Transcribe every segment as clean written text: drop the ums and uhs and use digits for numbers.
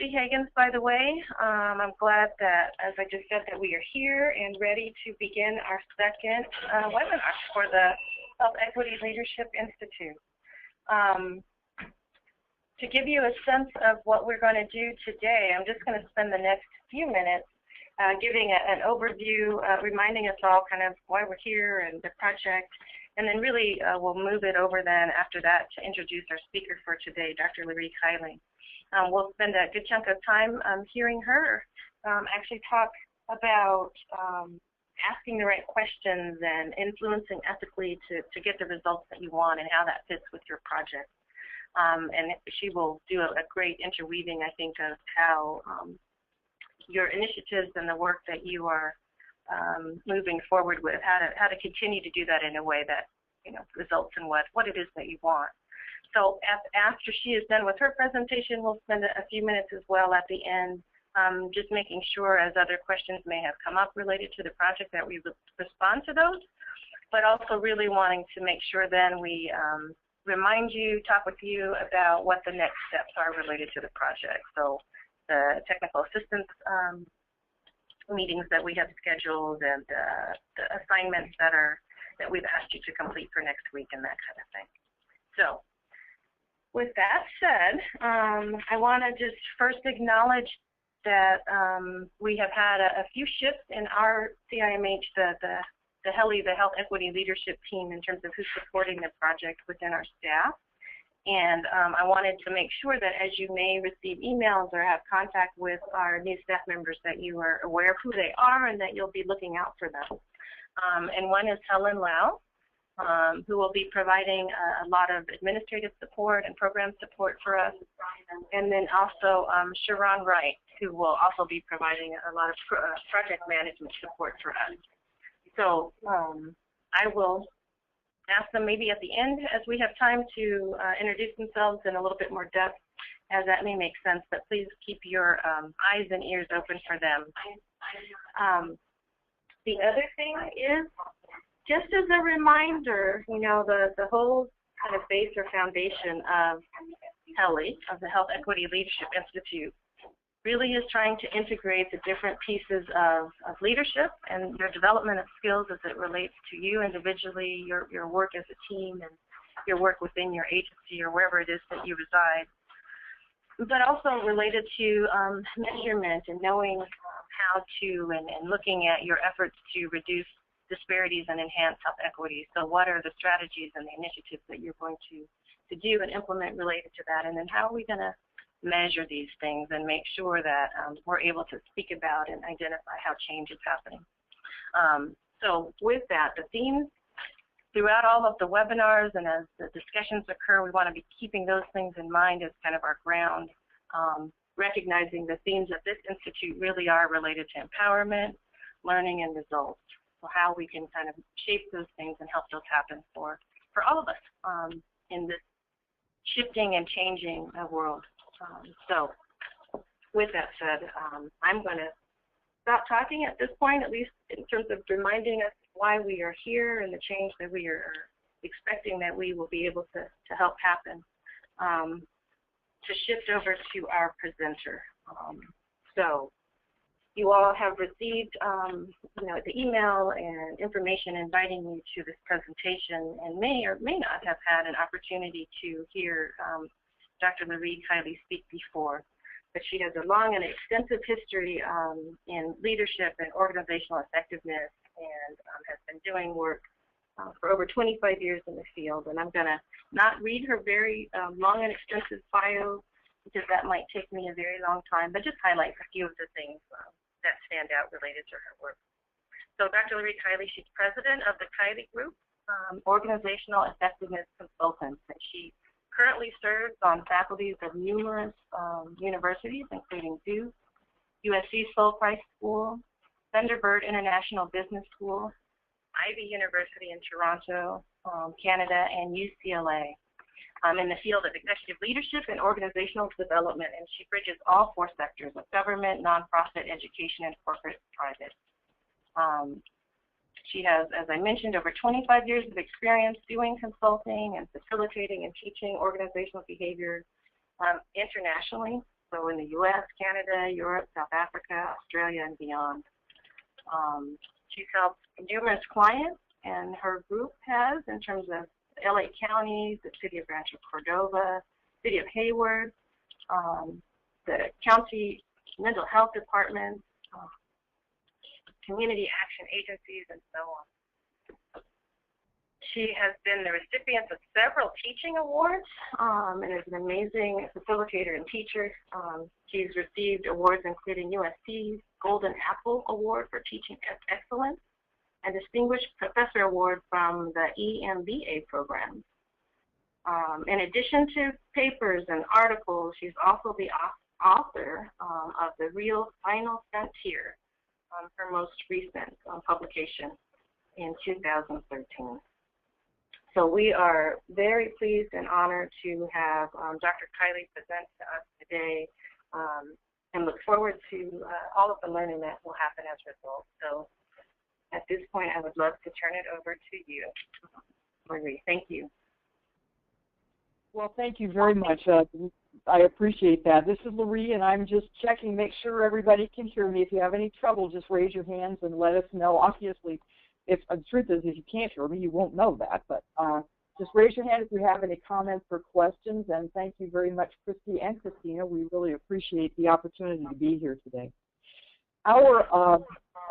Christy Higgins, by the way. I'm glad that, as I just said, that we are here and ready to begin our second webinar for the Health Equity Leadership Institute. To give you a sense of what we're going to do today, I'm just going to spend the next few minutes giving an overview, reminding us all kind of why we're here and the project, and then really we'll move it over then after that to introduce our speaker for today, Dr. Loree Kiley. We'll spend a good chunk of time hearing her actually talk about asking the right questions and influencing ethically to get the results that you want and how that fits with your project. And she will do a great interweaving, I think, of how your initiatives and the work that you are moving forward with, how to continue to do that in a way that results in what it is that you want. So after she is done with her presentation, we'll spend a few minutes as well at the end, just making sure as other questions may have come up related to the project that we respond to those, but also really wanting to make sure then we remind you, talk with you about what the next steps are related to the project. So the technical assistance meetings that we have scheduled and the assignments that we've asked you to complete for next week and that kind of thing. So with that said, I want to just first acknowledge that we have had a few shifts in our CIMH, the HELI, the Health Equity Leadership Team, in terms of who's supporting the project within our staff. And I wanted to make sure that as you may receive emails or have contact with our new staff members that you are aware of who they are and that you'll be looking out for them. And one is Helen Lau, who will be providing a lot of administrative support and program support for us. And then also Sharon Wright, who will also be providing a lot of project management support for us. So I will ask them maybe at the end as we have time to introduce themselves in a little bit more depth as that may make sense, but please keep your eyes and ears open for them. The other thing is, just as a reminder, the whole kind of base or foundation of HELI, of the Health Equity Leadership Institute, really is trying to integrate the different pieces of leadership and your development of skills as it relates to you individually, your work as a team, and your work within your agency or wherever it is that you reside, but also related to measurement and knowing how to and looking at your efforts to reduce disparities and enhance health equity. So what are the strategies and the initiatives that you're going to do and implement related to that, and then how are we going to measure these things and make sure that we're able to speak about and identify how change is happening. So with that, the themes throughout all of the webinars and as the discussions occur, we want to be keeping those things in mind as kind of our ground, recognizing the themes of this institute really are related to empowerment, learning, and results. So how we can kind of shape those things and help those happen for all of us in this shifting and changing world. So with that said, I'm going to stop talking at this point, at least in terms of reminding us why we are here and the change that we are expecting that we will be able to help happen, to shift over to our presenter. So you all have received the email and information inviting you to this presentation and may or may not have had an opportunity to hear Dr. Loree Kiley speak before, but she has a long and extensive history in leadership and organizational effectiveness and has been doing work for over 25 years in the field. And I'm going to not read her very long and extensive bio because that might take me a very long time, but just highlight a few of the things that stand out related to her work. So Dr. Loree Kiley, she's president of the Kiley Group, Organizational Effectiveness Consultants, and she currently serves on faculties of numerous universities, including Duke, USC Solprice School, Thunderbird International Business School, Ivy University in Toronto, Canada, and UCLA in the field of executive leadership and organizational development, and she bridges all four sectors of government, nonprofit, education, and corporate private. She has, as I mentioned, over 25 years of experience doing consulting and facilitating and teaching organizational behavior internationally. so in the U.S., Canada, Europe, South Africa, Australia, and beyond. She's helped numerous clients, and her group has, in terms of LA County, the City of Rancho Cordova, City of Hayward, the county mental health departments, community action agencies, and so on. She has been the recipient of several teaching awards and is an amazing facilitator and teacher. She's received awards including USC's Golden Apple Award for Teaching Excellence and Distinguished Professor Award from the EMBA program. In addition to papers and articles, she's also the author of The Real Final Frontier, her most recent publication in 2013. So we are very pleased and honored to have Dr. Kiley present to us today and look forward to all of the learning that will happen as a result. So at this point, I would love to turn it over to you, Marie. Thank you. Well, thank you very much. I appreciate that. This is Marie, and I'm just checking, make sure everybody can hear me. If you have any trouble, just raise your hands and let us know. Obviously, if the truth is, if you can't hear me, you won't know that. But just raise your hand if you have any comments or questions. And thank you very much, Christy and Christina. We really appreciate the opportunity to be here today. Our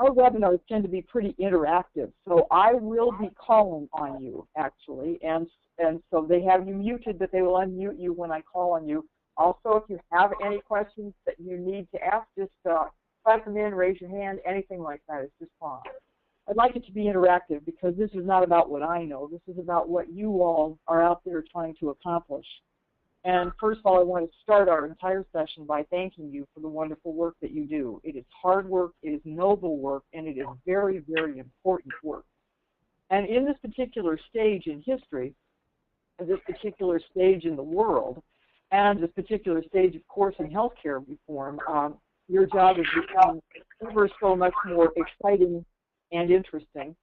webinars tend to be pretty interactive, so I will be calling on you, actually. And so they have you muted, but they will unmute you when I call on you. Also, if you have any questions that you need to ask, just type them in, raise your hand, anything like that is just fine. I'd like it to be interactive because this is not about what I know. This is about what you all are out there trying to accomplish. And first of all, I want to start our entire session by thanking you for the wonderful work that you do. It is hard work, it is noble work, and it is very, very important work. And in this particular stage in history, this particular stage in the world, and this particular stage, of course, in healthcare reform, your job is becoming ever so much more exciting and interesting,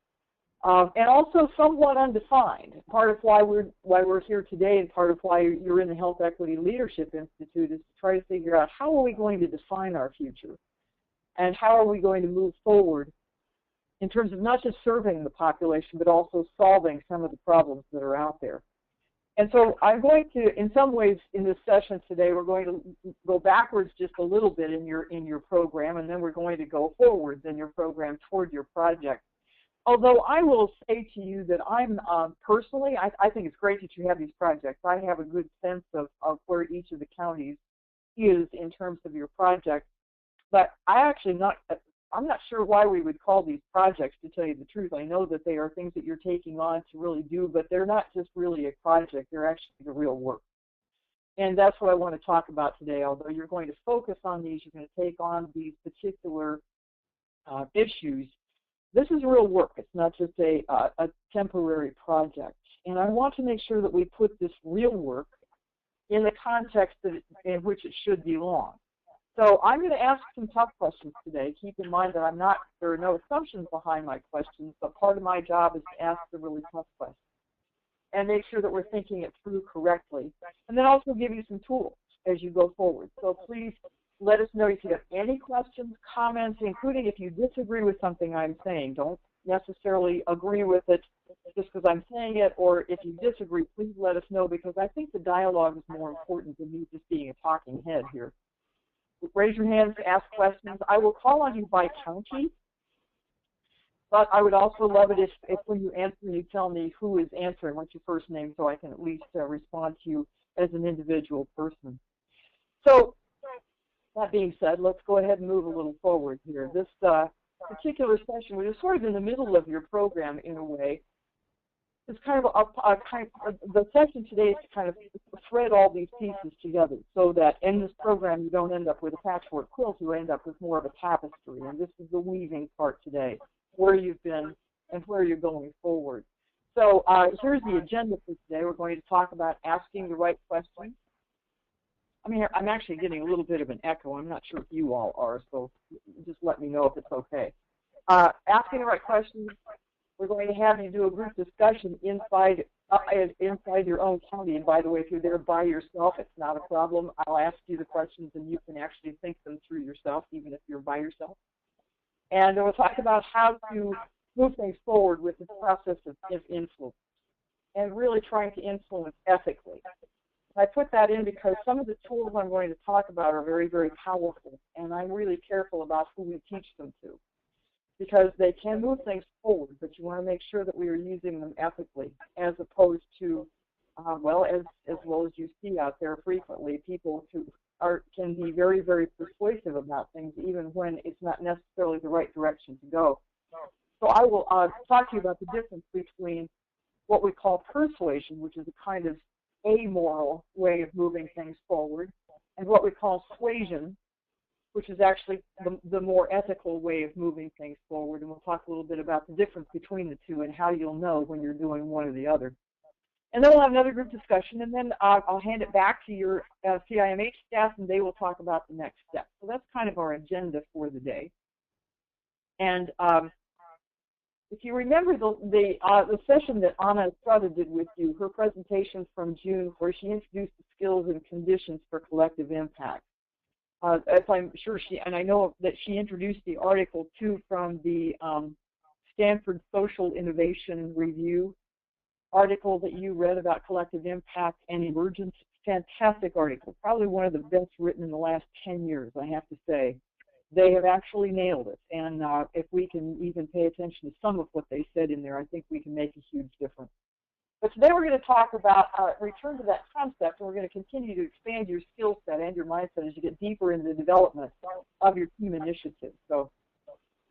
and also somewhat undefined. Part of why we're here today, and part of why you're in the Health Equity Leadership Institute, is to try to figure out how are we going to define our future, and how are we going to move forward in terms of not just serving the population, but also solving some of the problems that are out there. And so I'm going to, in some ways, in this session today, we're going to go backwards just a little bit in your program, and then we're going to go forwards in your program toward your project. Although I will say to you that I'm personally, I think it's great that you have these projects. I have a good sense of where each of the counties is in terms of your project, but I'm not sure why we would call these projects, to tell you the truth. I know that they are things that you're taking on to really do, but they're not just really a project. They're actually the real work. And that's what I want to talk about today. Although you're going to focus on these, you're going to take on these particular issues. This is real work. It's not just a temporary project. And I want to make sure that we put this real work in the context in which it should belong. So I'm going to ask some tough questions today. Keep in mind that there are no assumptions behind my questions, but part of my job is to ask the really tough questions and make sure that we're thinking it through correctly. And then also give you some tools as you go forward. So please let us know if you have any questions, comments, including if you disagree with something I'm saying. Don't necessarily agree with it just because I'm saying it, or if you disagree, please let us know, because I think the dialogue is more important than me just being a talking head here. Raise your hands to ask questions. I will call on you by county, but I would also love it if when you answer, you tell me who is answering, what's your first name, so I can at least respond to you as an individual person. So that being said, let's go ahead and move a little forward here. This particular session, which is sort of in the middle of your program in a way, is kind of the session today is to kind of thread all these pieces together so that in this program you don't end up with a patchwork quilt, you end up with more of a tapestry. And this is the weaving part today, where you've been and where you're going forward. So here's the agenda for today. We're going to talk about asking the right questions. I mean, I'm actually getting a little bit of an echo. I'm not sure if you all are, so just let me know if it's okay. Asking the right questions, We're going to have you do a group discussion inside your own county. And by the way, if you're there by yourself, it's not a problem. I'll ask you the questions and you can actually think them through yourself, even if you're by yourself. And we'll talk about how to move things forward with the process of influence and really trying to influence ethically. I put that in because some of the tools I'm going to talk about are very, very powerful, and I'm really careful about who we teach them to, because they can move things forward, but you want to make sure that we are using them ethically, as opposed to, as well as you see out there frequently, people who can be very, very persuasive about things, even when it's not necessarily the right direction to go. So I will talk to you about the difference between what we call persuasion, which is a kind of amoral way of moving things forward, and what we call suasion, which is actually the more ethical way of moving things forward. And we'll talk a little bit about the difference between the two and how you'll know when you're doing one or the other. And then we'll have another group discussion, and then I'll hand it back to your CIMH staff, and they will talk about the next step. So that's kind of our agenda for the day. And if you remember the session that Anna Estrada did with you, her presentation from June, where she introduced the skills and conditions for collective impact. As I'm sure and I know that she introduced the article too from the Stanford Social Innovation Review article that you read about collective impact and emergence. Fantastic article, probably one of the best written in the last 10 years, I have to say. They have actually nailed it, and if we can even pay attention to some of what they said in there, I think we can make a huge difference. But today we're going to talk about, return to that concept, and we're going to continue to expand your skill set and your mindset as you get deeper into the development of your team initiative. So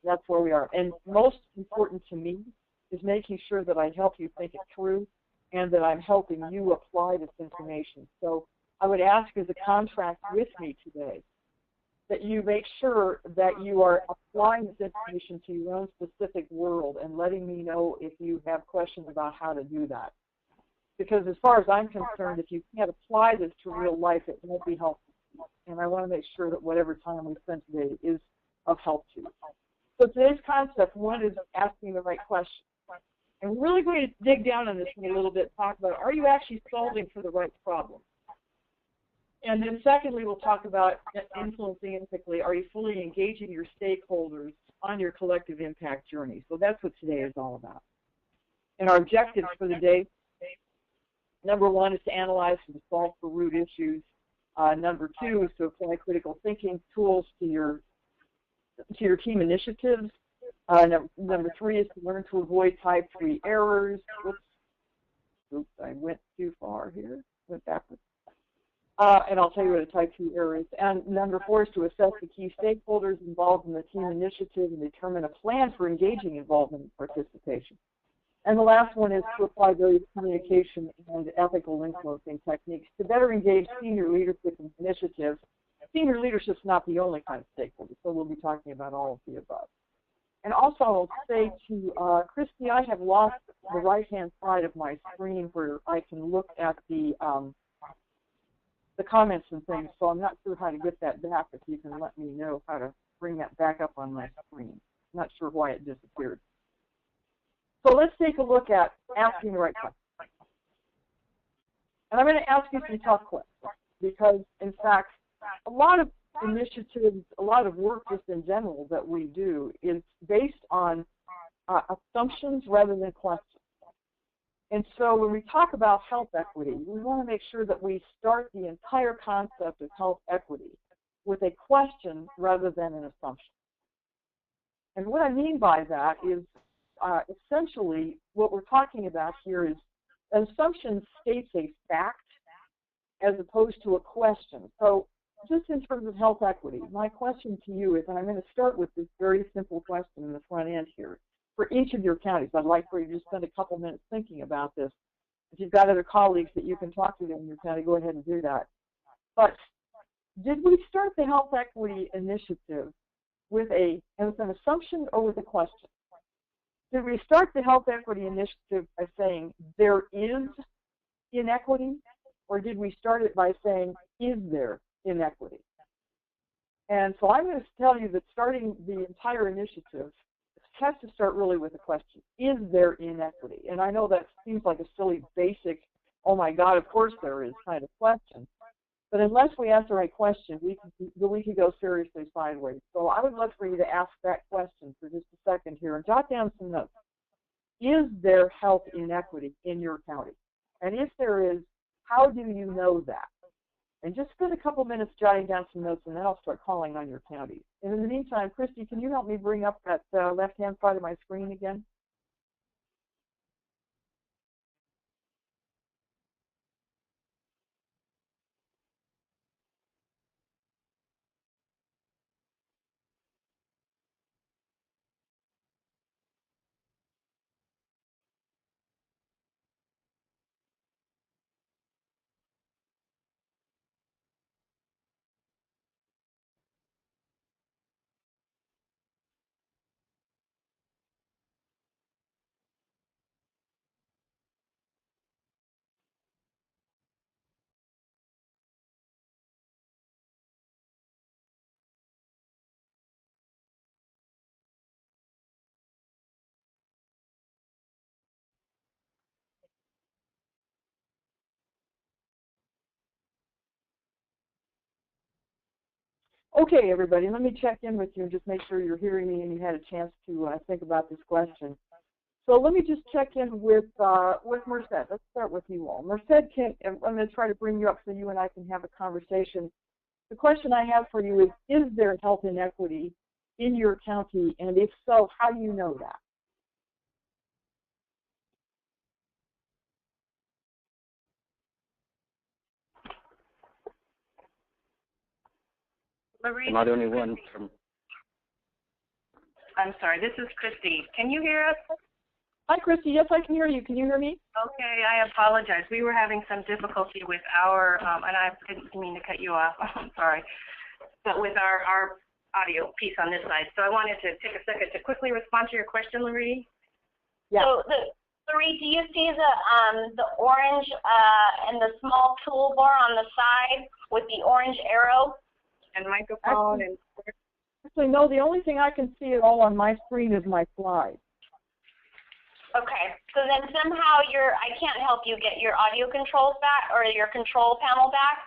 that's where we are. And most important to me is making sure that I help you think it through and that I'm helping you apply this information. So I would ask as a contract with me today that you make sure that you are applying this information to your own specific world and letting me know if you have questions about how to do that. Because as far as I'm concerned, if you can't apply this to real life, it won't be helpful. And I want to make sure that whatever time we spend today is of help to you. So today's concept, one, is asking the right question. And we're really going to dig down on this one a little bit, talk about, are you actually solving for the right problem? And then secondly, we'll talk about influencing ethically. Are you fully engaging your stakeholders on your collective impact journey? So that's what today is all about. And our objectives for the day, number one is to analyze and to solve for root issues. Number two is to apply critical thinking tools to your team initiatives. Number three is to learn to avoid type 3 errors. Oops, I went too far here, went backwards. And I'll tell you what a type 2 error is. And number four is to assess the key stakeholders involved in the team initiative and determine a plan for engaging involvement and participation. And the last one is to apply various communication and ethical influencing techniques to better engage senior leadership in initiatives. Senior leadership is not the only kind of stakeholder, so we'll be talking about all of the above. And also, I'll say to Christy, I have lost the right-hand side of my screen where I can look at the comments and things, so I'm not sure how to get that back. If you can let me know how to bring that back up on my screen. I'm not sure why it disappeared. So let's take a look at asking the right question. And I'm going to ask you some tough questions because, in fact, a lot of initiatives, a lot of work just in general that we do is based on assumptions rather than questions. And so when we talk about health equity, we want to make sure that we start the entire concept of health equity with a question rather than an assumption. And what I mean by that is essentially what we're talking about here is an assumption states a fact as opposed to a question. So just in terms of health equity, my question to you is, and I'm going to start with this very simple question in the front end here. For each of your counties, I'd like for you to spend a couple minutes thinking about this. If you've got other colleagues that you can talk to in your county, go ahead and do that. But did we start the health equity initiative with an assumption or with a question? Did we start the health equity initiative by saying there is inequity, or did we start it by saying is there inequity? And so I'm going to tell you that starting the entire initiative has to start really with a question. Is there inequity? And I know that seems like a silly, basic, oh my God, of course there is kind of question. But unless we ask the right question, we could go seriously sideways. So I would love for you to ask that question for just a second here and jot down some notes. Is there health inequity in your county? And if there is, how do you know that? And just spend a couple minutes jotting down some notes, and then I'll start calling on your counties. And in the meantime, Christy, can you help me bring up that left-hand side of my screen again? Okay, everybody, let me check in with you and just make sure you're hearing me and you had a chance to think about this question. So let me just check in with Merced. Let's start with you all. Merced, I'm going to try to bring you up so you and I can have a conversation. The question I have for you is there health inequity in your county? And if so, how do you know that? Lorraine, Am I the only one from? I'm sorry, this is Christy. Can you hear us? Hi, Christy. Yes, I can hear you. Can you hear me? Okay, I apologize. We were having some difficulty with our, and I didn't mean to cut you off, I'm sorry, but with our audio piece on this side. So I wanted to take a second to quickly respond to your question, Lorraine. Yeah. So, Lorraine, do you see the orange and the small toolbar on the side with the orange arrow? And microphone Actually, no, the only thing I can see at all on my screen is my slide. Okay, so then somehow I can't help you get your audio controls back or your control panel back.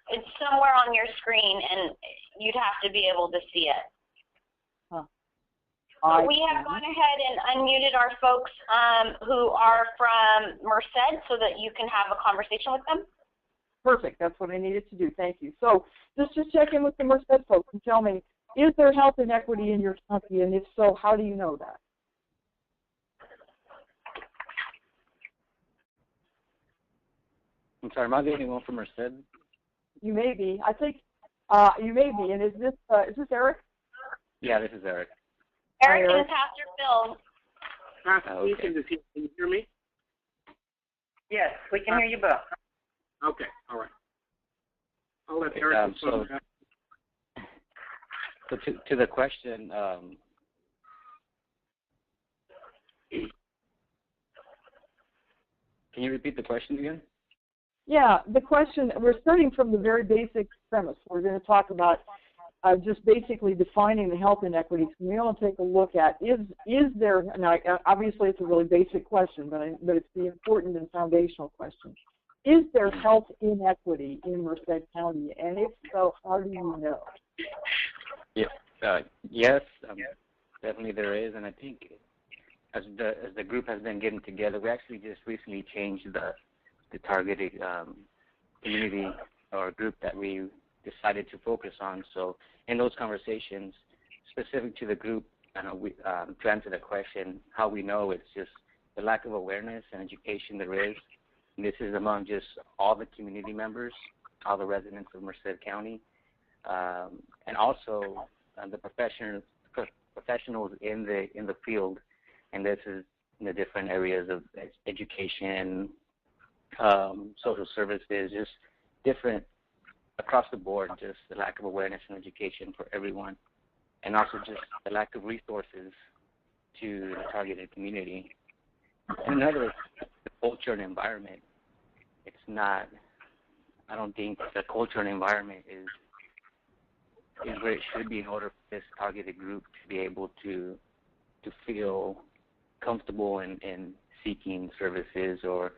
It's somewhere on your screen and you'd have to be able to see it. Huh. We have gone ahead and unmuted our folks who are from Merced so that you can have a conversation with them. Perfect. That's what I needed to do. Thank you. So just check in with the Merced folks and tell me, is there health inequity in your county? And if so, how do you know that? I'm sorry, am I the only one from Merced? You may be. I think you may be. And is this Eric? Yeah, this is Eric. Eric and Pastor Phil. Okay. Can you hear me? Yes, we can hear you both. Okay, all right. I'll let Eric So to the question, can you repeat the question again? Yeah, the question, we're starting from the very basic premise. We're going to talk about just basically defining the health inequities. We want to take a look at, is there, now obviously it's a really basic question, but it's the important and foundational question. Is there health inequity in Merced County? And if so, how do you know? Yeah, yes, definitely there is. And I think as the group has been getting together, we actually just recently changed the targeted community or group that we decided to focus on. So in those conversations, specific to the group, to answer the question, how we know, it's just the lack of awareness and education there is. And this is among just all the community members, all the residents of Merced County, and also the professionals in the field. And this is in the different areas of education, social services, just different across the board, just the lack of awareness and education for everyone, and also just the lack of resources to the targeted community. And another is the culture and environment. It's not, I don't think the culture and environment is where it should be in order for this targeted group to be able to to feel comfortable in seeking services or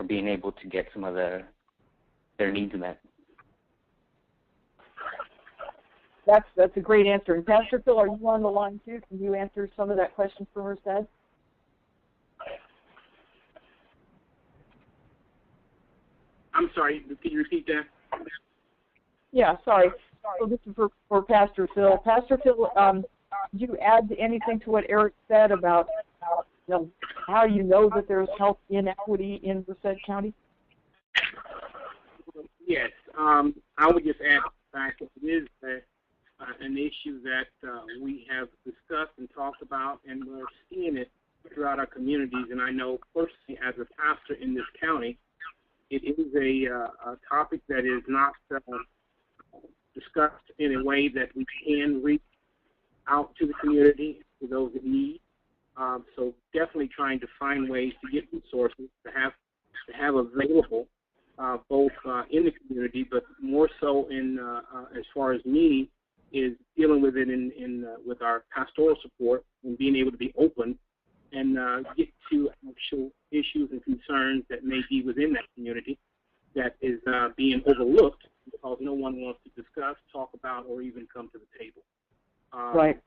being able to get some of their needs met. That's a great answer. And Pastor Phil, are you on the line too? Can you answer some of that question for Merced? I'm sorry, can you repeat that? Yeah, sorry. So this is for Pastor Phil. Pastor Phil, did you add anything to what Eric said about how you know that there's health inequity in Merced County? Yes, I would just add the fact that it is an issue that we have discussed and talked about, and we're seeing it throughout our communities. And I know personally, as a pastor in this county, it is a topic that is not discussed in a way that we can reach out to the community, to those that need. So definitely trying to find ways to get resources to have available, both in the community, but more so in as far as me is dealing with it in with our pastoral support and being able to be open and get to actual issues and concerns that may be within that community that is being overlooked because no one wants to discuss, talk about, or even come to the table. Right.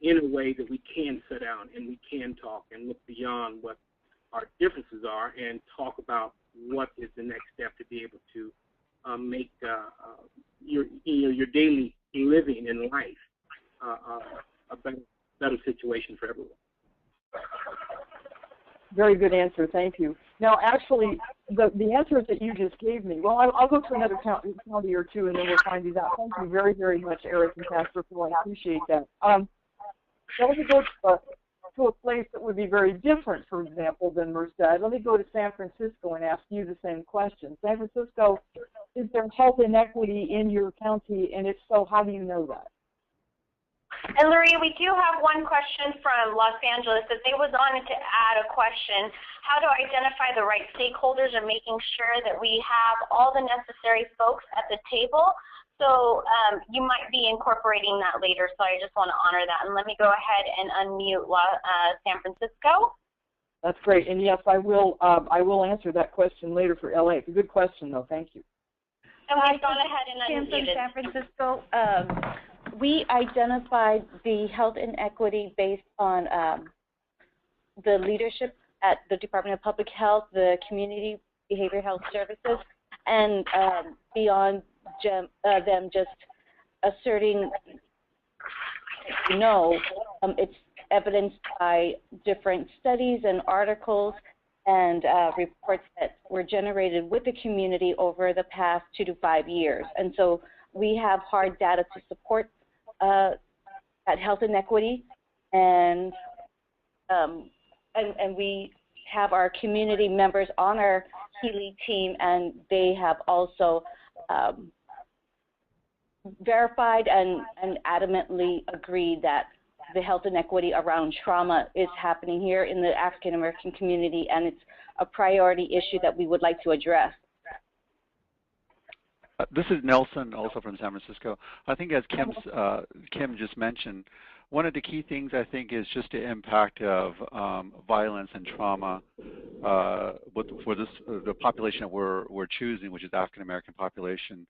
In a way that we can sit down and we can talk and look beyond what our differences are and talk about what is the next step to be able to make your daily living in life a better situation for everyone. Very good answer. Thank you. Now, actually, the answers that you just gave me, well, I'll go to another county or two, and then we'll find these out. Thank you very, very much, Eric and Pastor Phil. I appreciate that. Now let me go to a place that would be very different, for example, than Merced. Let me go to San Francisco and ask you the same question. San Francisco, is there health inequity in your county, and if so, how do you know that? And Lurie, we do have one question from Los Angeles that they was on to add a question. How to identify the right stakeholders and making sure that we have all the necessary folks at the table. So you might be incorporating that later, so I just want to honor that. And let me go ahead and unmute San Francisco. That's great. And yes, I will answer that question later for LA. It's a good question, though. Thank you. Okay, go ahead and unmute it. San Francisco. We identified the health inequity based on the leadership at the Department of Public Health, the Community Behavioral Health Services, and beyond them just asserting no, it's evidenced by different studies and articles and reports that were generated with the community over the past 2 to 5 years. And so we have hard data to support that health inequity, and we have our community members on our Healy team, and they have also verified and adamantly agreed that the health inequity around trauma is happening here in the African American community, and it's a priority issue that we would like to address. This is Nelson, also from San Francisco. I think as Kim just mentioned, one of the key things I think is just the impact of violence and trauma for the population that we're choosing, which is African American population,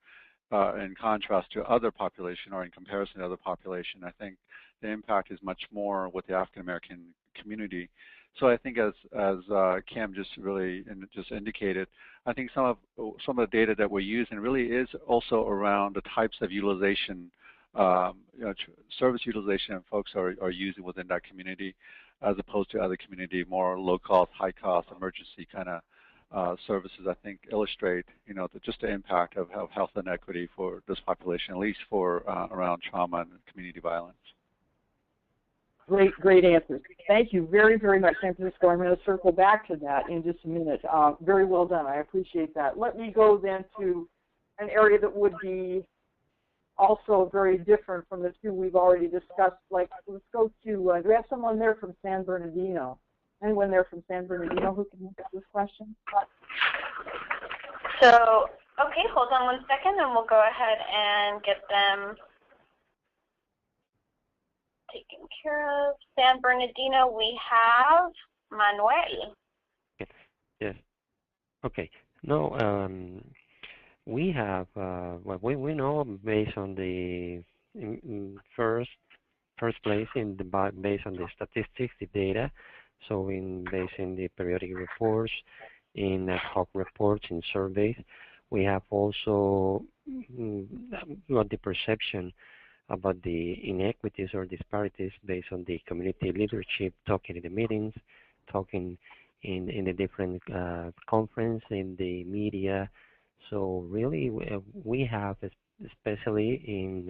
in contrast to other population or in comparison to other population. I think the impact is much more with the African American community. So I think as Kim just indicated, I think some of the data that we're using really is also around the types of utilization, service utilization folks are using within that community, as opposed to other community, more low cost, high cost, emergency kind of services. I think illustrate, just the impact of health inequity for this population, at least for around trauma and community violence. Great answers. Thank you very, very much, San Francisco. I'm going to circle back to that in just a minute. Very well done. I appreciate that. Let me go then to an area that would be also very different from the two we've already discussed. Like, let's go to, do we have someone there from San Bernardino? Anyone there from San Bernardino who can answer this question? So, okay, hold on one second, and we'll go ahead and get them taken care of. San Bernardino, we have Manuel. Yes. Okay. No, we have, well, we know based on the first place in the based on the statistics, the data. So based in the periodic reports, in ad hoc reports, in surveys, we have also got the perception about the inequities or disparities based on the community leadership, talking in the meetings, talking in the different conference, in the media. So really, we have, especially in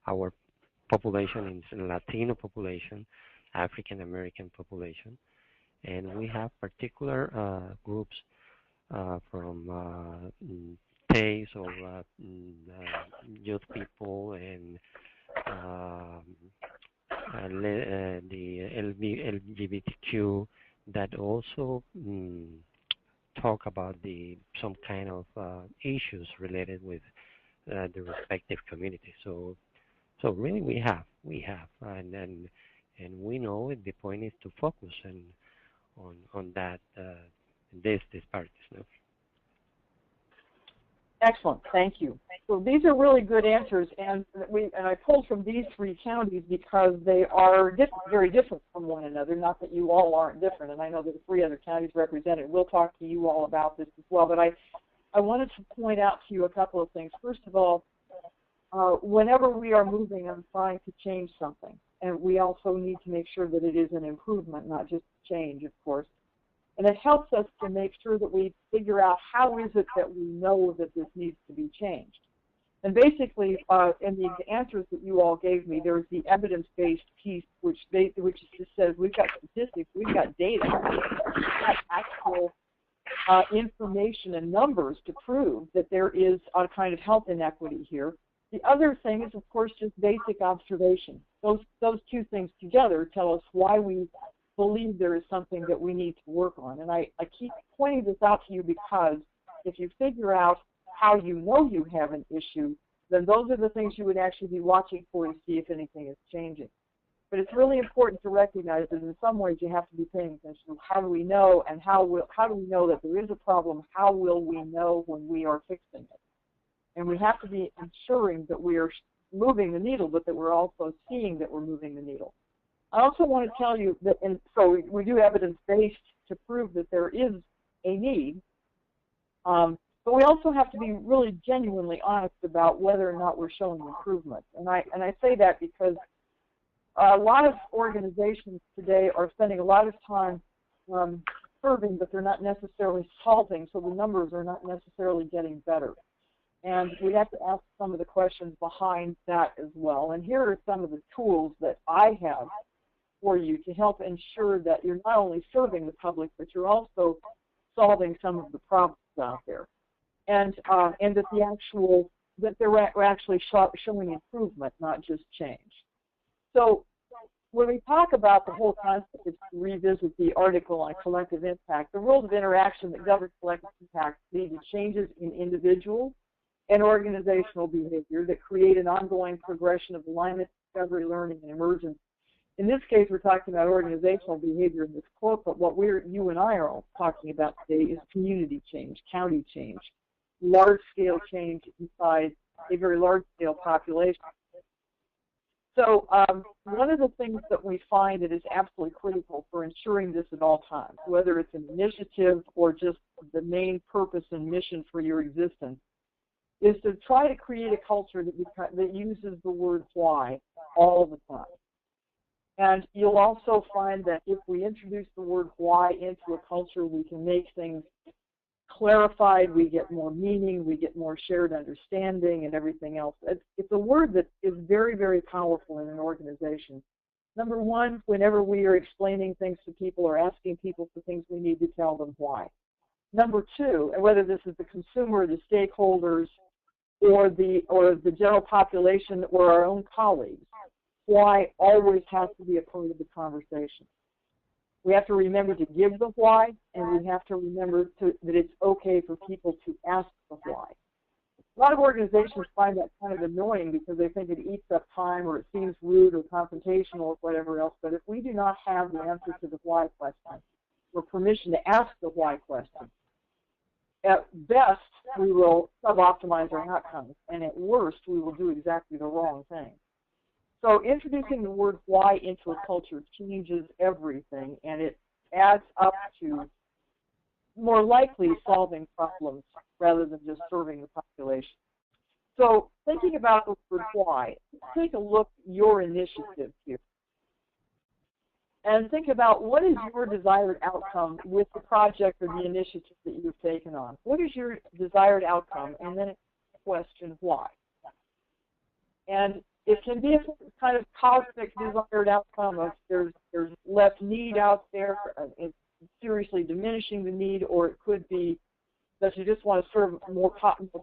our population, in Latino population, African American population, and we have particular groups from TACE or youth people and the LGBTQ that also talk about some kind of issues related with the respective community. So really we have, and we know the point is to focus on that these disparities. No? Excellent, thank you. So these are really good answers, and I pulled from these 3 counties because they are very different from one another. Not that you all aren't different, and I know that the 3 other counties represented. We'll talk to you all about this as well. But I wanted to point out to you a couple of things. First of all, whenever we are moving and trying to change something, and we also need to make sure that it is an improvement, not just change, of course. And it helps us to make sure that we figure out how is it that we know that this needs to be changed. And basically, in the answers that you all gave me, there's the evidence-based piece, which just says we've got statistics, we've got data, we've got actual information and numbers to prove that there is a kind of health inequity here. The other thing is, of course, just basic observation. Those 2 things together tell us why we believe there is something that we need to work on. And I keep pointing this out to you because if you figure out how you know you have an issue, then those are the things you would actually be watching for to see if anything is changing. But it's really important to recognize that in some ways you have to be paying attention to how do we know and how do we know that there is a problem, how will we know when we are fixing it. And we have to be ensuring that we are moving the needle, but that we're also seeing that we're moving the needle. I also want to tell you that, and so we do evidence-based to prove that there is a need, but we also have to be really genuinely honest about whether or not we're showing improvement. And I say that because a lot of organizations today are spending a lot of time serving, but they're not necessarily solving, so the numbers are not necessarily getting better. And we have to ask some of the questions behind that as well. And here are some of the tools that I have for you to help ensure that you're not only serving the public, but you're also solving some of the problems out there, and that they're actually showing improvement, not just change. So when we talk about the whole concept, is to revisit the article on collective impact, the rules of interaction that govern collective impact lead to changes in individual and organizational behavior that create an ongoing progression of alignment, discovery, learning, and emergence. In this case, we're talking about organizational behavior in this quote, but what you and I are all talking about today is community change, county change, large-scale change inside a very large-scale population. So one of the things that we find that is absolutely critical for ensuring this at all times, whether it's an initiative or just the main purpose and mission for your existence, is to try to create a culture that uses the word why all the time. And you'll also find that if we introduce the word why into a culture, we can make things clarified, we get more meaning, we get more shared understanding and everything else. It's a word that is very, very powerful in an organization. Number one, whenever we are explaining things to people or asking people for things, we need to tell them why. Number two, and whether this is the consumer, the stakeholders, or the general population or our own colleagues, why always has to be a part of the conversation. We have to remember to give the why, and we have to remember that it's okay for people to ask the why. A lot of organizations find that kind of annoying because they think it eats up time or it seems rude or confrontational or whatever else. But if we do not have the answer to the why question or permission to ask the why question, at best we will sub-optimize our outcomes, and at worst we will do exactly the wrong thing. So introducing the word why into a culture changes everything, and it adds up to more likely solving problems rather than just serving the population. So thinking about the word why, take a look at your initiative here. And think about what is your desired outcome with the project or the initiative that you've taken on. What is your desired outcome? And then question why. And it can be a kind of cosmic desired outcome of there's less need out there, it's seriously diminishing the need, or it could be that you just want to serve more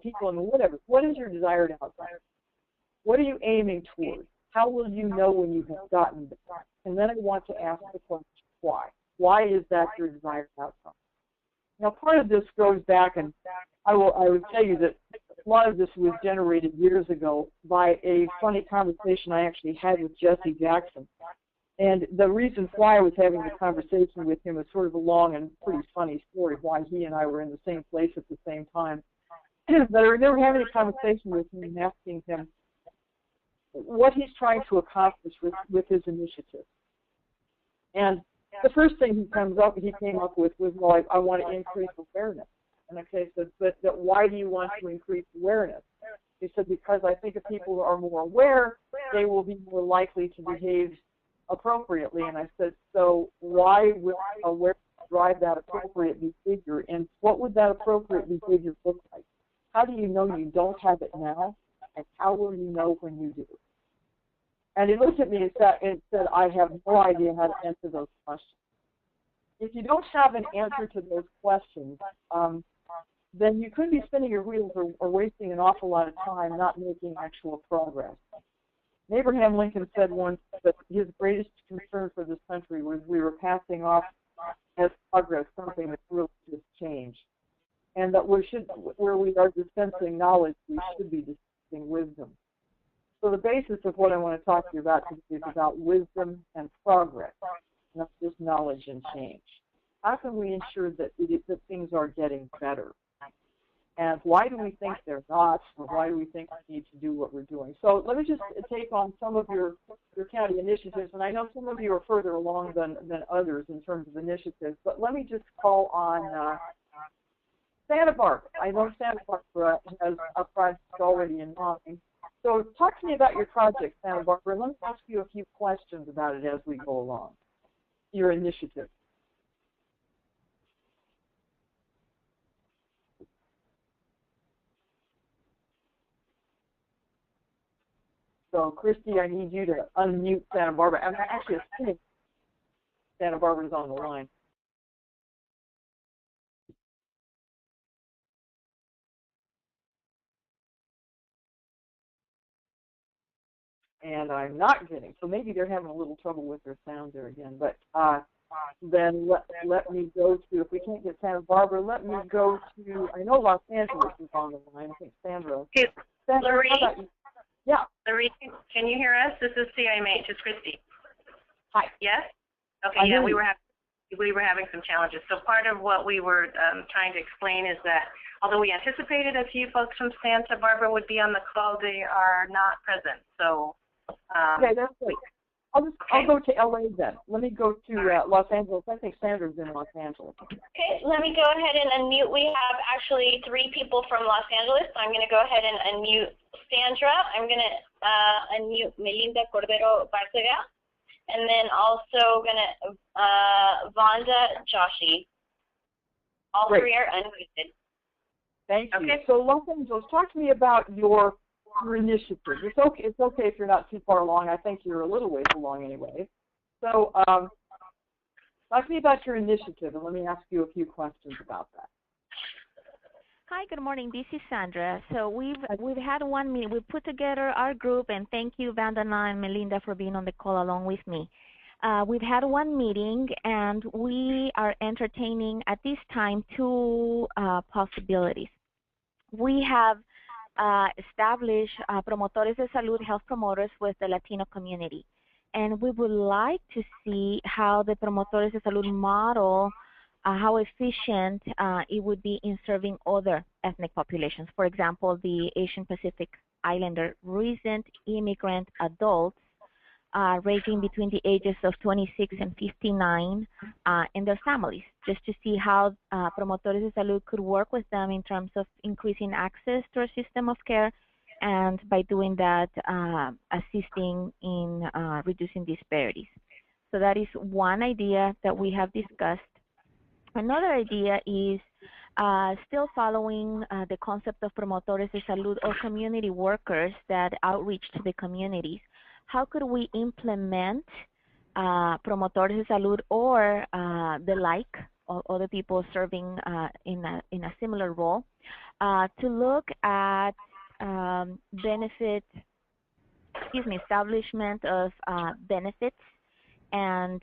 people and whatever. What is your desired outcome? What are you aiming toward? How will you know when you have gotten there? And then I want to ask the question, why? Why is that your desired outcome? Now, part of this goes back, and I would tell you that a lot of this was generated years ago by a funny conversation I actually had with Jesse Jackson. And the reason why I was having the conversation with him is sort of a long and pretty funny story why he and I were in the same place at the same time. But I remember having a conversation with him and asking him what he's trying to accomplish with his initiative. And the first thing he came up with was, well, I want to increase awareness. And I said, but why do you want to increase awareness? He said, because I think if people are more aware, they will be more likely to behave appropriately. And I said, so why will awareness drive that appropriate behavior? And what would that appropriate behavior look like? How do you know you don't have it now? And how will you know when you do? And he looked at me and said, I have no idea how to answer those questions. If you don't have an answer to those questions, then you could be spinning your wheels or wasting an awful lot of time not making actual progress. Abraham Lincoln said once that his greatest concern for this country was we were passing off as progress something that really just changed. And that where we are dispensing knowledge, we should be dispensing wisdom. So the basis of what I want to talk to you about today is about wisdom and progress, not just knowledge and change. How can we ensure that things are getting better? And why do we think they're not, or why do we think we need to do what we're doing? So let me just take on some of your county initiatives, and I know some of you are further along than others in terms of initiatives, but let me just call on Santa Barbara. I know Santa Barbara has a project already in mind. So talk to me about your project, Santa Barbara, and let me ask you a few questions about it as we go along, your initiative. So, Christy, I need you to unmute Santa Barbara. I'm actually assuming Santa Barbara's on the line. And I'm not getting, so maybe they're having a little trouble with their sound there again. But then let me go to, if we can't get Santa Barbara, let me go to, I know Los Angeles is on the line. I think Sandra. Hey, Sandra, Lorraine? how about you? Yeah. Lorraine, can you hear us? This is CIMH. It's Christy. Hi. Yes? Okay, yeah, we were having some challenges. So part of what we were trying to explain is that although we anticipated a few folks from Santa Barbara would be on the call, they are not present. So okay, that's great. I'll go to LA then. Let me go to Los Angeles. I think Sandra's in Los Angeles. Okay, let me go ahead and unmute. We have actually 3 people from Los Angeles, so I'm going to go ahead and unmute Sandra. I'm going to unmute Melinda Cordero Barcega, and then also going to Vonda Joshi. All Great. 3 are unmuted. Thank you. Okay. So Los Angeles, talk to me about your initiative. It's okay if you're not too far along. I think you're a little ways along anyway. So talk to me about your initiative, and let me ask you a few questions about that. Hi, good morning. This is Sandra. So we've had one meeting. We put together our group, and thank you, Vandana and Melinda, for being on the call along with me. We've had one meeting, and we are entertaining at this time 2 possibilities. We have establish promotores de salud, health promoters with the Latino community. And we would like to see how the promotores de salud model, how efficient it would be in serving other ethnic populations. For example, the Asian Pacific Islander recent immigrant adults ranging between the ages of 26 and 59 and their families, just to see how promotores de salud could work with them in terms of increasing access to our system of care, and by doing that, assisting in reducing disparities. So that is one idea that we have discussed. Another idea is still following the concept of promotores de salud or community workers that outreach to the communities. How could we implement promotores de salud or the like, or other people serving in a similar role, to look at establishment of benefits, and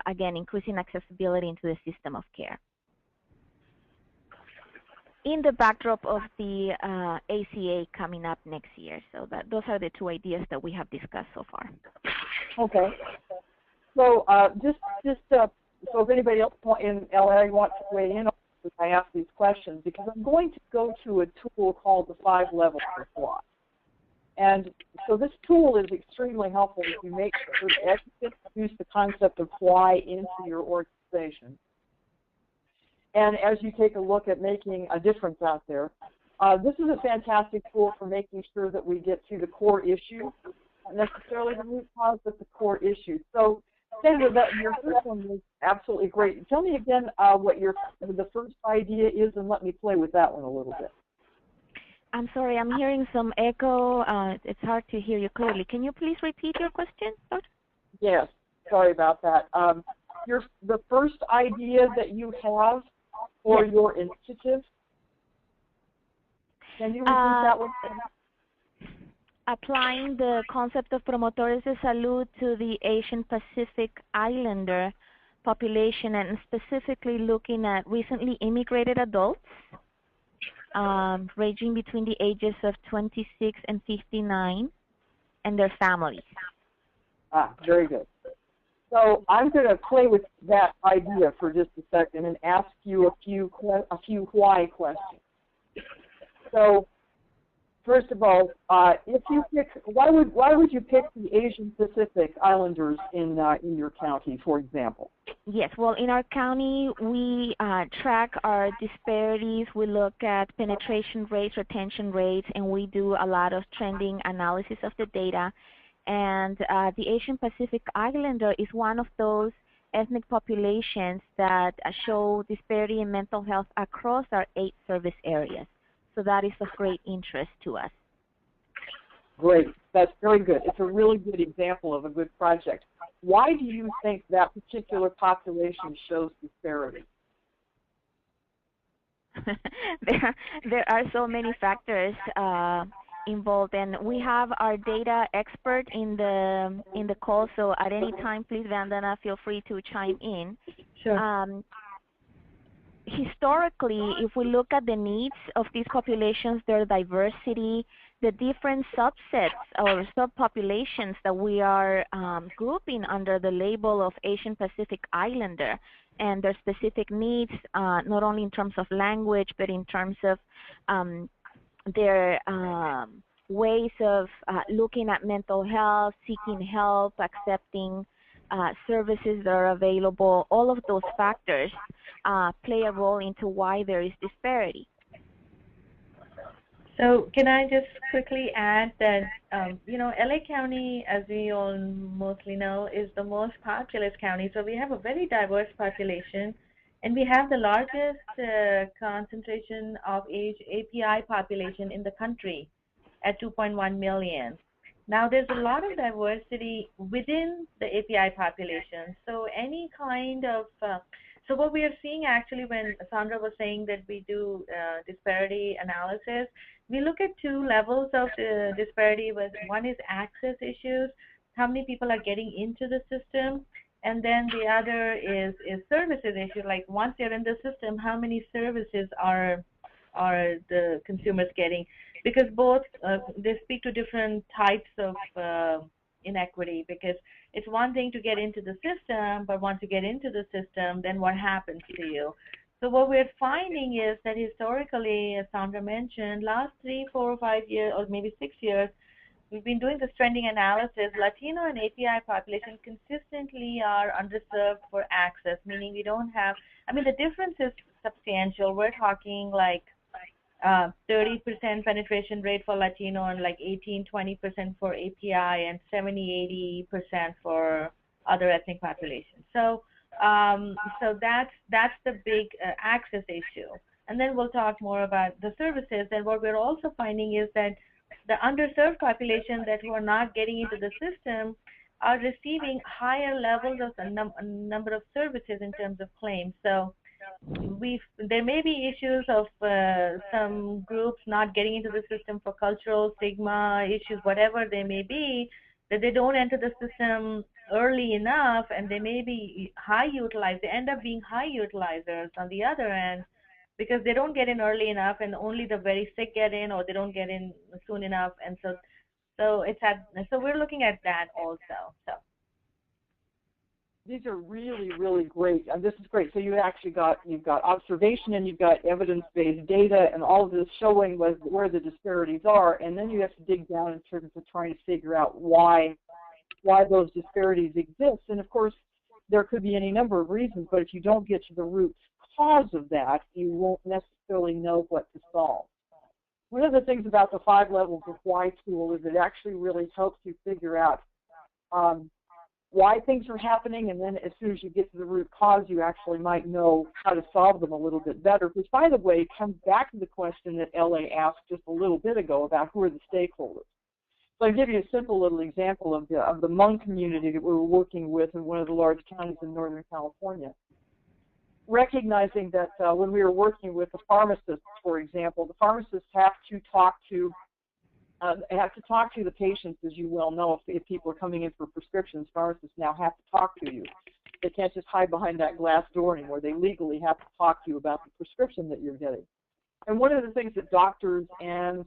again, increasing accessibility into the system of care. In the backdrop of the ACA coming up next year. So those are the two ideas that we have discussed so far. Okay. So just so if anybody else in LA wants to weigh in on this, I ask these questions, because I'm going to go to a tool called the 5 Levels of Why. And so this tool is extremely helpful if you make sure that you introduce the concept of why into your organization. And as you take a look at making a difference out there, this is a fantastic tool for making sure that we get to the core issue, not necessarily the root cause, but the core issue. So, Sandra, your first one was absolutely great. Tell me again what the first idea is, and let me play with that one a little bit. I'm sorry, I'm hearing some echo. It's hard to hear you clearly. Can you please repeat your question, Doctor? Yes, sorry about that. The first idea that you have for your initiative, can you repeat that one? Applying the concept of promotores de salud to the Asian Pacific Islander population, and specifically looking at recently immigrated adults ranging between the ages of 26 and 59 and their families. Very good. So I'm going to play with that idea for just a second and ask you a few why questions. So, first of all, if you pick, why would you pick the Asian Pacific Islanders in your county, for example? Yes, well, in our county, we track our disparities. We look at penetration rates, retention rates, and we do a lot of trending analysis of the data. And the Asian Pacific Islander is one of those ethnic populations that show disparity in mental health across our 8 service areas. So that is of great interest to us. Great. That's very good. It's a really good example of a good project. Why do you think that particular population shows disparity? There are so many factors involved, and we have our data expert in the call, so at any time, please, Vandana, feel free to chime in. Sure. Historically, if we look at the needs of these populations, their diversity, the different subsets or subpopulations that we are grouping under the label of Asian Pacific Islander, and their specific needs, not only in terms of language, but in terms of their ways of looking at mental health, seeking help, accepting services that are available. All of those factors play a role into why there is disparity. So can I just quickly add that, LA County, as we all mostly know, is the most populous county. So we have a very diverse population, and we have the largest concentration of API population in the country at 2.1 million. Now, there's a lot of diversity within the API population. So any kind of, so what we are seeing actually when Sandra was saying that we do disparity analysis, we look at 2 levels of disparity. One is access issues, how many people are getting into the system, and then the other is services issue, like once they're in the system, how many services are the consumers getting? because both they speak to different types of inequity. Because it's one thing to get into the system, but once you get into the system, then what happens to you? So what we're finding is that historically, as Sandra mentioned, last 3, 4, 5 years, or maybe 6 years, we've been doing this trending analysis. Latino and API population consistently are underserved for access, meaning we don't have, I mean, the difference is substantial. We're talking like 30% penetration rate for Latino and like 18-20% for API and 70-80% for other ethnic populations. So that's the big access issue. And then we'll talk more about the services. And what we're also finding is that the underserved population that who are not getting into the system are receiving higher levels of a number of services in terms of claims. So there may be issues of some groups not getting into the system for cultural stigma issues, whatever they may be, that they don't enter the system early enough, and they may be high utilized. They end up being high utilizers on the other end because they don't get in early enough, and only the very sick get in, or they don't get in soon enough. And so we're looking at that also. So these are really, really great. And this is great. So you've got observation, and you've got evidence-based data, and all of this showing where the disparities are, and then you have to dig down in terms of trying to figure out why those disparities exist. And of course, there could be any number of reasons, but if you don't get to the root cause of that, you won't necessarily know what to solve. One of the things about the 5 levels of why tool is it actually really helps you figure out why things are happening, and then as soon as you get to the root cause, you actually might know how to solve them a little bit better. Which, by the way, comes back to the question that L.A. asked just a little bit ago about who are the stakeholders. So I'll give you a simple little example of the Hmong community that we were working with in one of the large counties in Northern California. Recognizing that when we were working with the pharmacists, for example, the pharmacists have to talk to the patients, as you well know. If people are coming in for prescriptions, pharmacists now have to talk to you. They can't just hide behind that glass door anymore. They legally have to talk to you about the prescription that you're getting. And one of the things that doctors and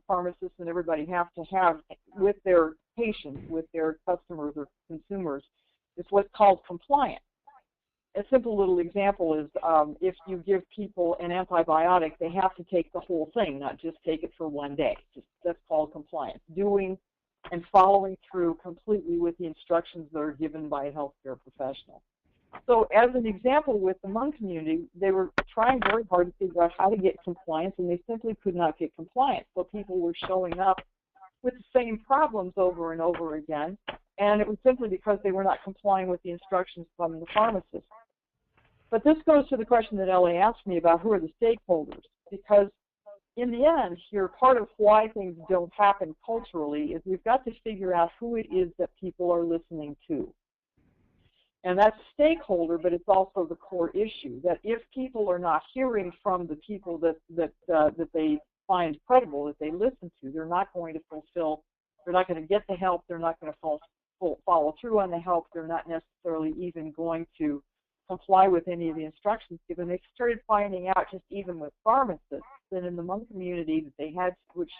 pharmacists and everybody have to have with their patients, with their customers or consumers, is what's called compliance. A simple little example is if you give people an antibiotic, they have to take the whole thing, not just take it for one day. That's called compliance. Doing and following through completely with the instructions that are given by a healthcare professional. So as an example with the Hmong community, they were trying very hard to figure out how to get compliance, and they simply could not get compliance. So people were showing up with the same problems over and over again, and it was simply because they were not complying with the instructions from the pharmacist. But this goes to the question that Ellie asked me about who are the stakeholders, because in the end here, part of why things don't happen culturally is we've got to figure out who it is that people are listening to. And that's stakeholder, but it's also the core issue, that if people are not hearing from the people that they find credible, that they listen to, they're not going to fulfill, they're not going to get the help, they're not going to follow through on the help, they're not necessarily even going to comply with any of the instructions given. They started finding out, just even with pharmacists, that in the Hmong community that they had, which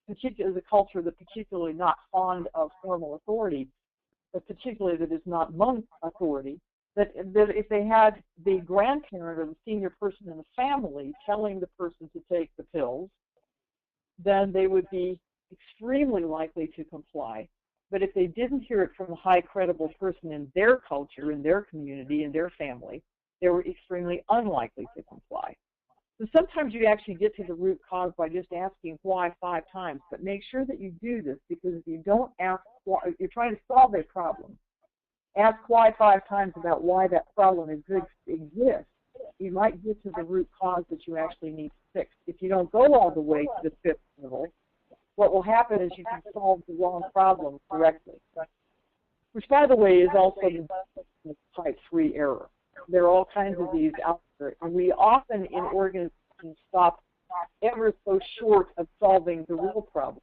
particularly is a culture that particularly not fond of formal authority, but particularly that is not Hmong authority, that if they had the grandparent or the senior person in the family telling the person to take the pills, then they would be extremely likely to comply. But if they didn't hear it from a high credible person in their culture, in their community, in their family, they were extremely unlikely to comply. So sometimes you actually get to the root cause by just asking why 5 times, but make sure that you do this, because if you don't ask why, if you're trying to solve a problem, ask why 5 times about why that problem exists, you might get to the root cause that you actually need to fix. If you don't go all the way to the 5th level, what will happen is you can solve the wrong problem correctly, which, by the way, is also the type 3 error. There are all kinds of these out there, and we often in organizations stop ever so short of solving the real problem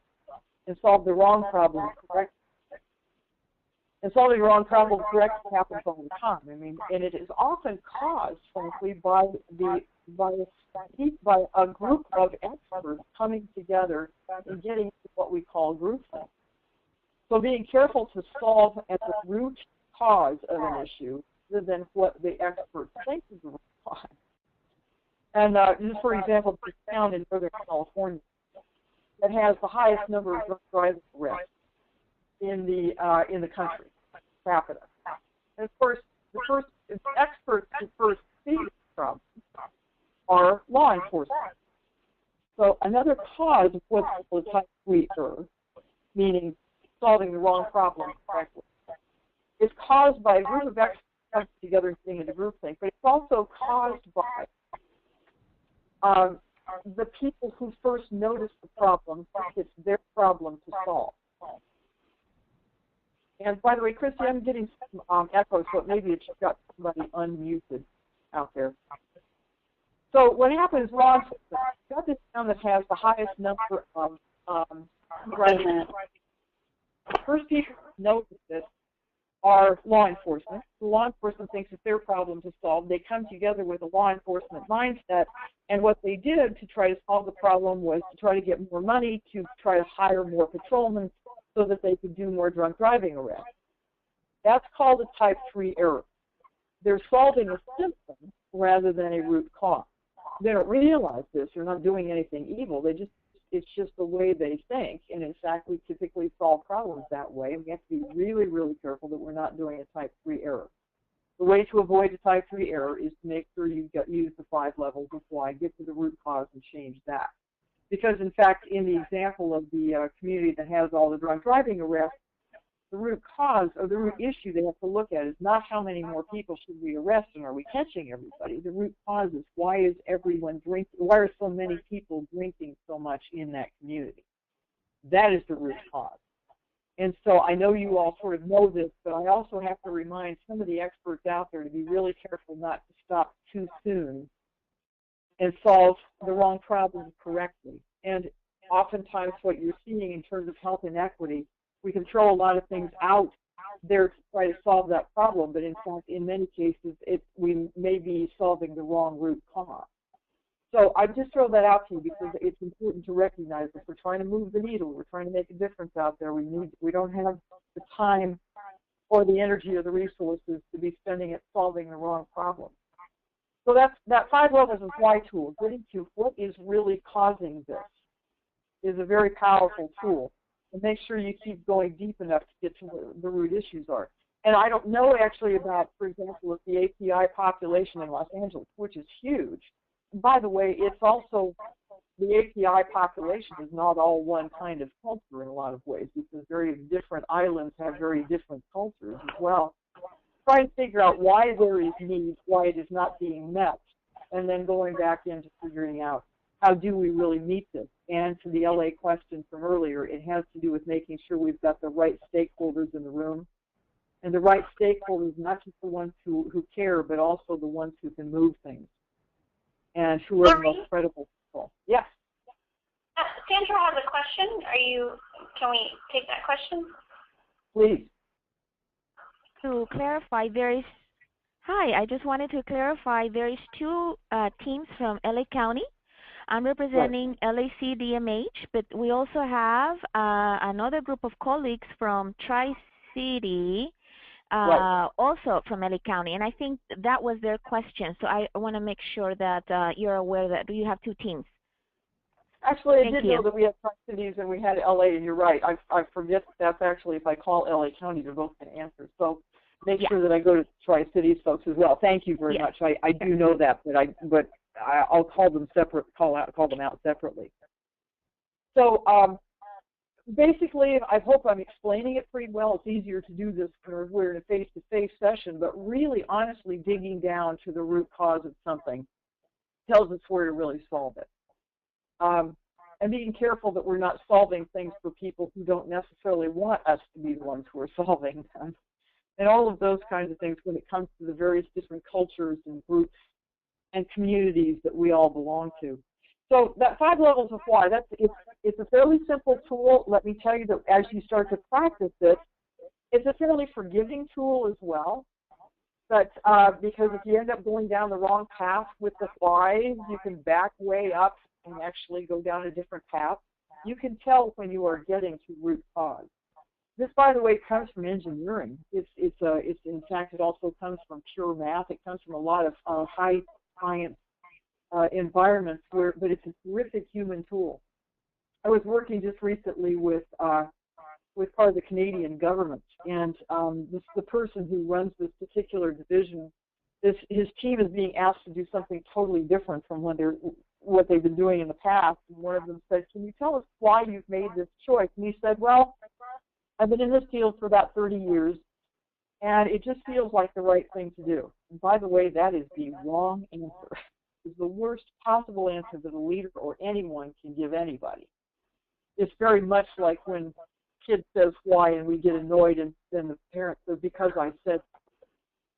and solve the wrong problem correctly. And solving the wrong problem correctly happens all the time. I mean, and it is often caused, frankly, by the by a group of experts coming together and getting to what we call groupthink. So being careful to solve at the root cause of an issue rather than what the experts think is the root cause. And just for example, this town in Northern California that has the highest number of drunk driving arrests in the country, per capita. And of course, the experts who first see this problem are law enforcement. So another cause of what's called type 3 error, meaning solving the wrong problem correctly, is caused by a group of experts coming together and getting into groupthink, but it's also caused by the people who first notice the problem think it's their problem to solve. And by the way, Christy, I'm getting some echo, so maybe it's got somebody unmuted out there. So what happens, law enforcement, got this town that has the highest number of residents. The first people who notice this are law enforcement. The law enforcement thinks it's their problem to solve. They come together with a law enforcement mindset, and what they did to try to solve the problem was to try to get more money, to try to hire more patrolmen so that they could do more drunk driving arrests. That's called a type 3 error. They're solving a symptom rather than a root cause. They don't realize this. They're not doing anything evil. It's just the way they think. And in fact, we typically solve problems that way. We have to be really, really careful that we're not doing a type 3 error. The way to avoid a type 3 error is to make sure you use the 5 levels of why, get to the root cause and change that. Because in fact, in the example of the community that has all the drunk driving arrests, the root cause or the root issue they have to look at is not how many more people should we arrest and are we catching everybody. The root cause is why is everyone drinking, why are so many people drinking so much in that community? That is the root cause. And so I know you all sort of know this, but I also have to remind some of the experts out there to be really careful not to stop too soon and solve the wrong problem correctly. And oftentimes what you're seeing in terms of health inequity, we can throw a lot of things out there to try to solve that problem, but in fact, in many cases, we may be solving the wrong root cause. So I just throw that out to you because it's important to recognize that we're trying to move the needle, we're trying to make a difference out there. We don't have the time or the energy or the resources to be spending it solving the wrong problem. So that 5 levels of why tool, getting to what is really causing this, is a very powerful tool. And make sure you keep going deep enough to get to where the root issues are. And I don't know actually about, for example, the API population in Los Angeles, which is huge. By the way, it's also, the API population is not all one kind of culture in a lot of ways, because very different islands have very different cultures as well. Try and figure out why there is need, why it is not being met, and then going back into figuring out how do we really meet this. And to the LA question from earlier, it has to do with making sure we've got the right stakeholders in the room. And the right stakeholders, not just the ones who care, but also the ones who can move things. And who are the most credible people. Yes? Sandra has a question. Can we take that question? Please. To clarify, I just wanted to clarify, there is 2 teams from LA County. I'm representing LAC-DMH, but we also have another group of colleagues from Tri-City, also from LA County, and I think that was their question. So I want to make sure that you're aware that you have 2 teams. Actually, I did know that we had Tri-Cities and we had LA, and you're right. I forget that that's actually, if I call LA County, they're both going to answer. So make sure that I go to Tri-Cities folks as well. Thank you very much. I do know that, but I'll call them separate. Call them out separately. So basically, I hope I'm explaining it pretty well. It's easier to do this when we're in a face-to-face session, but really, honestly, digging down to the root cause of something tells us where to really solve it. And being careful that we're not solving things for people who don't necessarily want us to be the ones who are solving them. And all of those kinds of things when it comes to the various different cultures and groups and communities that we all belong to. So that 5 levels of why, it's a fairly simple tool. Let me tell you that as you start to practice it, it's a fairly forgiving tool as well. But because if you end up going down the wrong path with the whys, you can back way up and actually go down a different path. You can tell when you are getting to root cause. This, by the way, comes from engineering. It's in fact, it also comes from pure math. It comes from a lot of high science environments, but it's a terrific human tool. I was working just recently with part of the Canadian government, and the person who runs this particular division, his team is being asked to do something totally different from what they've been doing in the past. And one of them said, "Can you tell us why you've made this choice?" And he said, "Well, I've been in this field for about 30 years, and it just feels like the right thing to do." And by the way, that is the wrong answer. It's the worst possible answer that a leader or anyone can give anybody. It's very much like when kid says why and we get annoyed, and then the parent says, "Because I said,"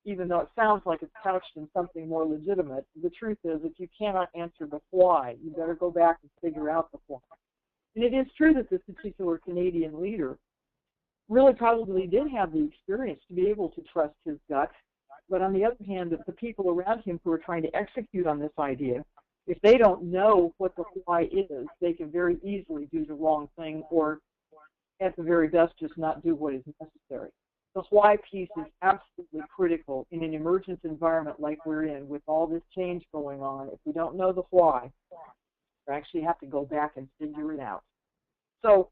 even though it sounds like it's couched in something more legitimate. The truth is, if you cannot answer the why, you better go back and figure out the why. And it is true that this particular Canadian leader really probably did have the experience to be able to trust his gut, but on the other hand, the people around him who are trying to execute on this idea, if they don't know what the why is, they can very easily do the wrong thing, or at the very best, just not do what is necessary. The why piece is absolutely critical in an emergent environment like we're in, with all this change going on. If we don't know the why, we actually have to go back and figure it out. So,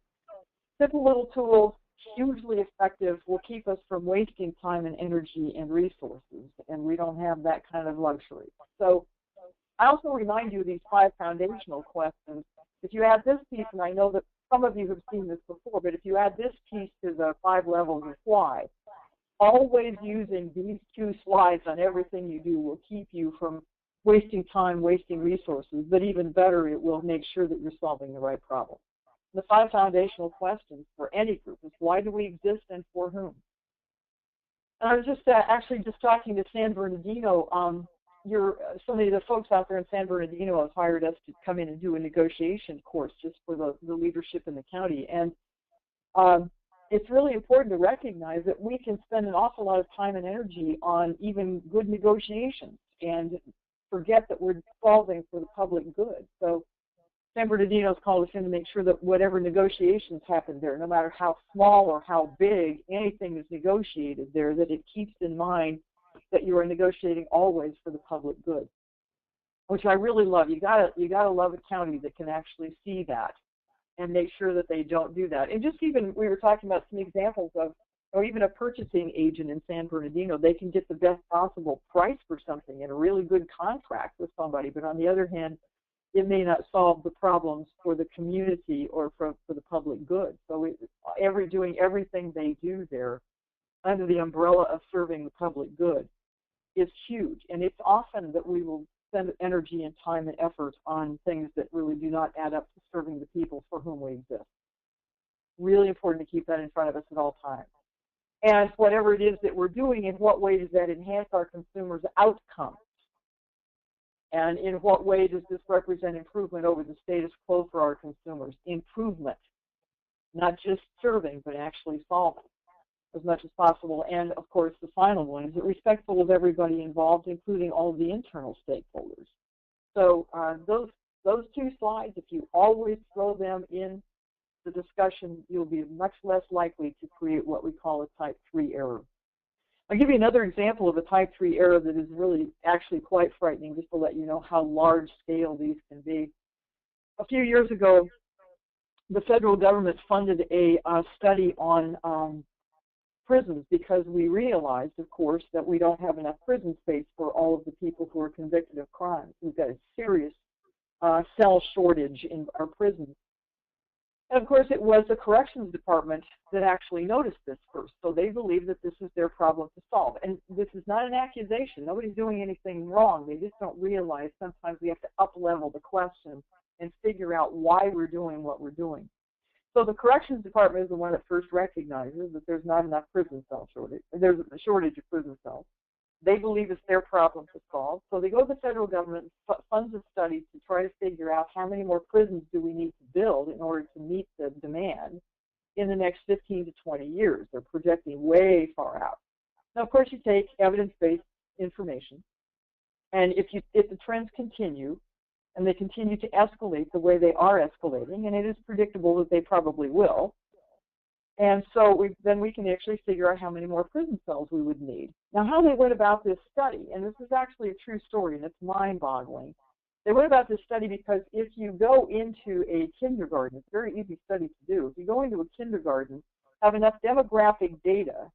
simple little tools, hugely effective, will keep us from wasting time and energy and resources, and we don't have that kind of luxury. So, I also remind you of these 5 foundational questions. If you add this piece, and I know that some of you have seen this before, but if you add this piece to the 5 levels of why, always using these 2 slides on everything you do will keep you from wasting time, wasting resources, but even better, it will make sure that you're solving the right problem. The 5 foundational questions for any group is, why do we exist and for whom? And I was just actually just talking to San Bernardino. Some of the folks out there in San Bernardino have hired us to come in and do a negotiation course just for the leadership in the county. And it's really important to recognize that we can spend an awful lot of time and energy on even good negotiations and forget that we're solving for the public good. So San Bernardino's called us in to make sure that whatever negotiations happen there, no matter how small or how big anything is negotiated there, that it keeps in mind that you are negotiating always for the public good, which I really love. You gotta love a county that can actually see that and make sure that they don't do that. And just even, we were talking about some examples of, or even a purchasing agent in San Bernardino, they can get the best possible price for something and a really good contract with somebody, but on the other hand, it may not solve the problems for the community or for the public good. So doing everything they do there under the umbrella of serving the public good is huge. And it's often that we will spend energy and time and effort on things that really do not add up to serving the people for whom we exist. Really important to keep that in front of us at all times. And whatever it is that we're doing, in what way does that enhance our consumers' outcomes? And in what way does this represent improvement over the status quo for our consumers? Improvement, not just serving, but actually solving as much as possible. And, of course, the final one, is it respectful of everybody involved, including all of the internal stakeholders? So those 2 slides, if you always throw them in the discussion, you'll be much less likely to create what we call a type 3 error. I'll give you another example of a type 3 error that is really actually quite frightening, just to let you know how large scale these can be. A few years ago, the federal government funded a study on prisons, because we realized, of course, that we don't have enough prison space for all of the people who are convicted of crimes. We've got a serious cell shortage in our prisons. And, of course, it was the corrections department that actually noticed this first. So they believe that this is their problem to solve. And this is not an accusation. Nobody's doing anything wrong. They just don't realize sometimes we have to up-level the question and figure out why we're doing what we're doing. So the corrections department is the one that first recognizes that there's not enough prison cell shortage. There's a shortage of prison cells. They believe it's their problem to solve. So they go to the federal government and funds a study to try to figure out how many more prisons do we need to build in order to meet the demand in the next 15 to 20 years. They're projecting way far out. Now, of course, you take evidence-based information. And if the trends continue, and they continue to escalate the way they are escalating, and it is predictable that they probably will, and so then we can actually figure out how many more prison cells we would need. Now, how they went about this study, and this is actually a true story, and it's mind-boggling. They went about this study because if you go into a kindergarten, it's a very easy study to do. If you go into a kindergarten, have enough demographic data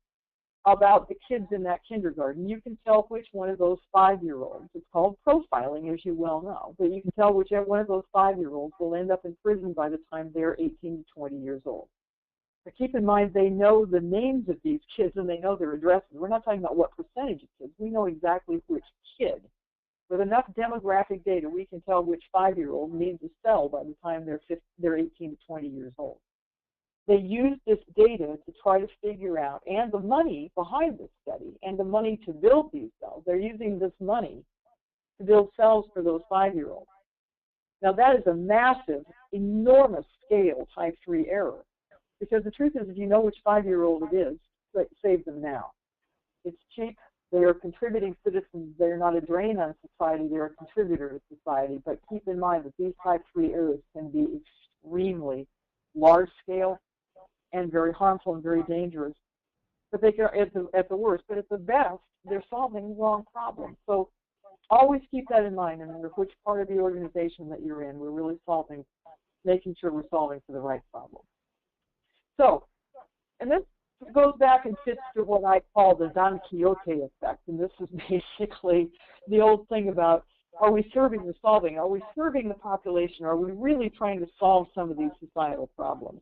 about the kids in that kindergarten, you can tell which one of those 5-year-olds, it's called profiling, as you well know, but you can tell whichever one of those 5-year-olds will end up in prison by the time they're 18 to 20 years old. But keep in mind, they know the names of these kids and they know their addresses. We're not talking about what percentage of kids. We know exactly which kid. With enough demographic data, we can tell which 5-year-old needs a cell by the time they're 18 to 20 years old. They used this data to try to figure out, and the money behind this study, and the money to build these cells. They're using this money to build cells for those 5-year-olds. Now, that is a massive, enormous scale type 3 error. Because the truth is, if you know which 5-year-old it is, save them now. It's cheap. They are contributing citizens. They're not a drain on society. They're a contributor to society. But keep in mind that these type 3 errors can be extremely large scale and very harmful and very dangerous. But they can, at the worst, but at the best, they're solving the wrong problem. So always keep that in mind, no matter which part of the organization that you're in. We're really making sure we're solving for the right problem. So, and this goes back and fits to what I call the Don Quixote effect. And this is basically the old thing about, are we serving or solving? Are we serving the population? Are we really trying to solve some of these societal problems?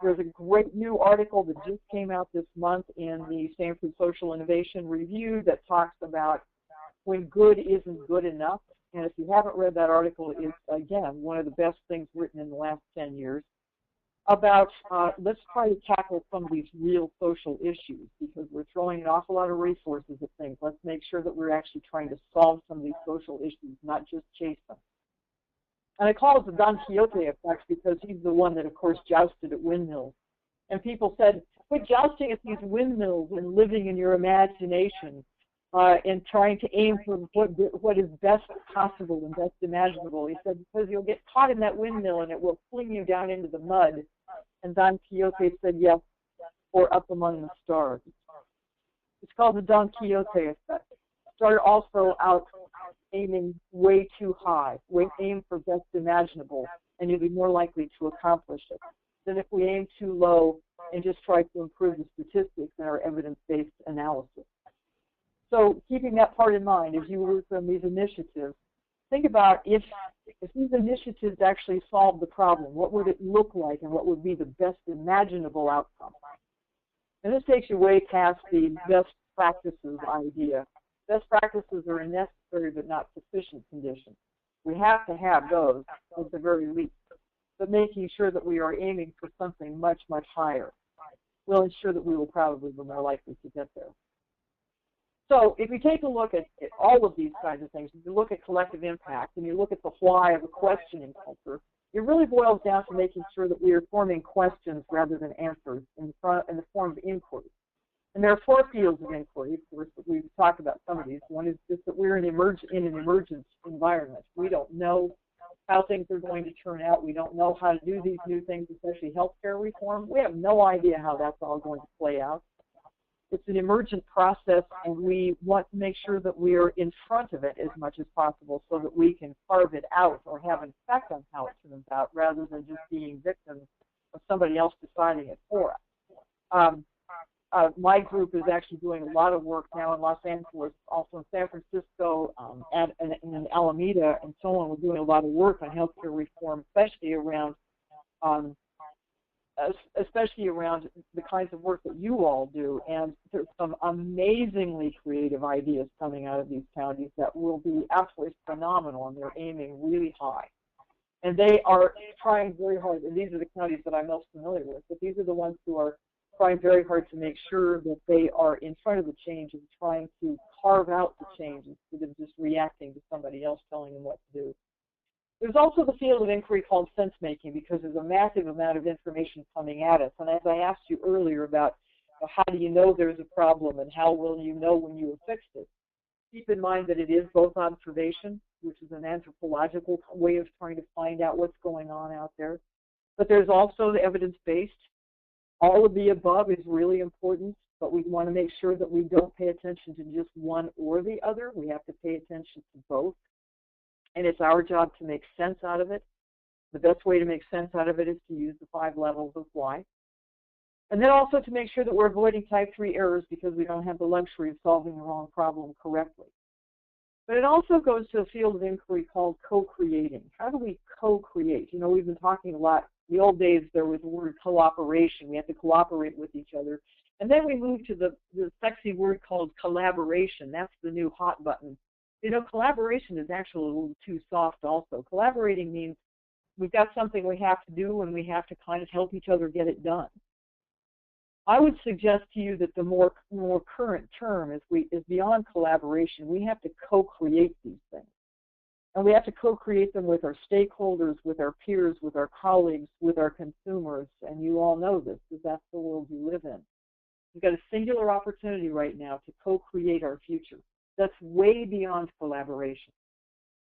There's a great new article that just came out this month in the Stanford Social Innovation Review that talks about when good isn't good enough. And if you haven't read that article, it's, again, one of the best things written in the last 10 years. About let's try to tackle some of these real social issues because we're throwing an awful lot of resources at things. Let's make sure that we're actually trying to solve some of these social issues, not just chase them. And I call it the Don Quixote effect because he's the one that, of course, jousted at windmills. And people said, quit jousting at these windmills and living in your imagination and trying to aim for what is best possible and best imaginable. He said, because you'll get caught in that windmill and it will fling you down into the mud. And Don Quixote said, yes, or up among the stars. It's called the Don Quixote effect. Start also out aiming way too high. Aim for best imaginable, and you'll be more likely to accomplish it than if we aim too low and just try to improve the statistics in our evidence-based analysis. So keeping that part in mind, as you work on these initiatives, think about if these initiatives actually solve the problem, what would it look like and what would be the best imaginable outcome? And this takes you way past the best practices idea. Best practices are a necessary but not sufficient condition. We have to have those at the very least, but making sure that we are aiming for something much, much higher will ensure that we will probably be more likely to get there. So if you take a look at all of these kinds of things, if you look at collective impact and you look at the why of a questioning culture, it really boils down to making sure that we are forming questions rather than answers in the form of inquiry. And there are 4 fields of inquiry, of course, that we've talked about some of these. One is just that we're in an emergent environment. We don't know how things are going to turn out. We don't know how to do these new things, especially healthcare reform. We have no idea how that's all going to play out. It's an emergent process, and we want to make sure that we are in front of it as much as possible so that we can carve it out or have an effect on how it turns out rather than just being victims of somebody else deciding it for us. My group is actually doing a lot of work now in Los Angeles, also in San Francisco, and in Alameda, and so on. We're doing a lot of work on healthcare reform, especially around the kinds of work that you all do. And there's some amazingly creative ideas coming out of these counties that will be absolutely phenomenal, and they're aiming really high. And they are trying very hard, and these are the counties that I'm most familiar with, but these are the ones who are trying very hard to make sure that they are in front of the change and trying to carve out the change instead of just reacting to somebody else telling them what to do. There's also the field of inquiry called sense-making because there's a massive amount of information coming at us. And as I asked you earlier about How do you know there's a problem, and how will you know when you have fixed it? Keep in mind that it is both observation, which is an anthropological way of trying to find out what's going on out there, but there's also the evidence-based. All of the above is really important, but we want to make sure that we don't pay attention to just one or the other. We have to pay attention to both, and it's our job to make sense out of it. The best way to make sense out of it is to use the 5 levels of why. And then also to make sure that we're avoiding type 3 errors because we don't have the luxury of solving the wrong problem correctly. But it also goes to a field of inquiry called co-creating. How do we co-create? You know, we've been talking a lot. In the old days, there was the word cooperation. We had to cooperate with each other. And then we moved to the sexy word called collaboration. That's the new hot button. You know, collaboration is actually a little too soft also. Collaborating means we've got something we have to do and we have to kind of help each other get it done. I would suggest to you that the more current term is beyond collaboration. We have to co-create these things. And we have to co-create them with our stakeholders, with our peers, with our colleagues, with our consumers. And you all know this because that's the world we live in. We've got a singular opportunity right now to co-create our future. That's way beyond collaboration.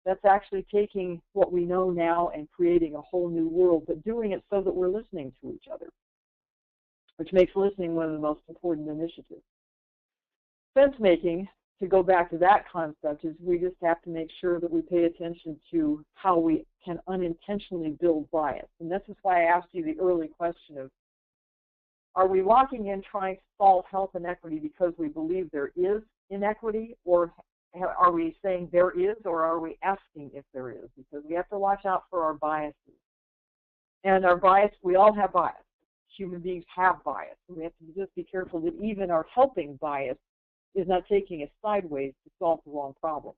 That's actually taking what we know now and creating a whole new world, but doing it so that we're listening to each other, which makes listening one of the most important initiatives. Sense making, to go back to that concept, is we just have to make sure that we pay attention to how we can unintentionally build bias. And this is why I asked you the early question of, are we walking in trying to solve health inequity because we believe there is inequity, or are we saying there is, or are we asking if there is? Because we have to watch out for our biases. And our bias, we all have bias. Human beings have bias. And we have to just be careful that even our helping bias is not taking us sideways to solve the wrong problem.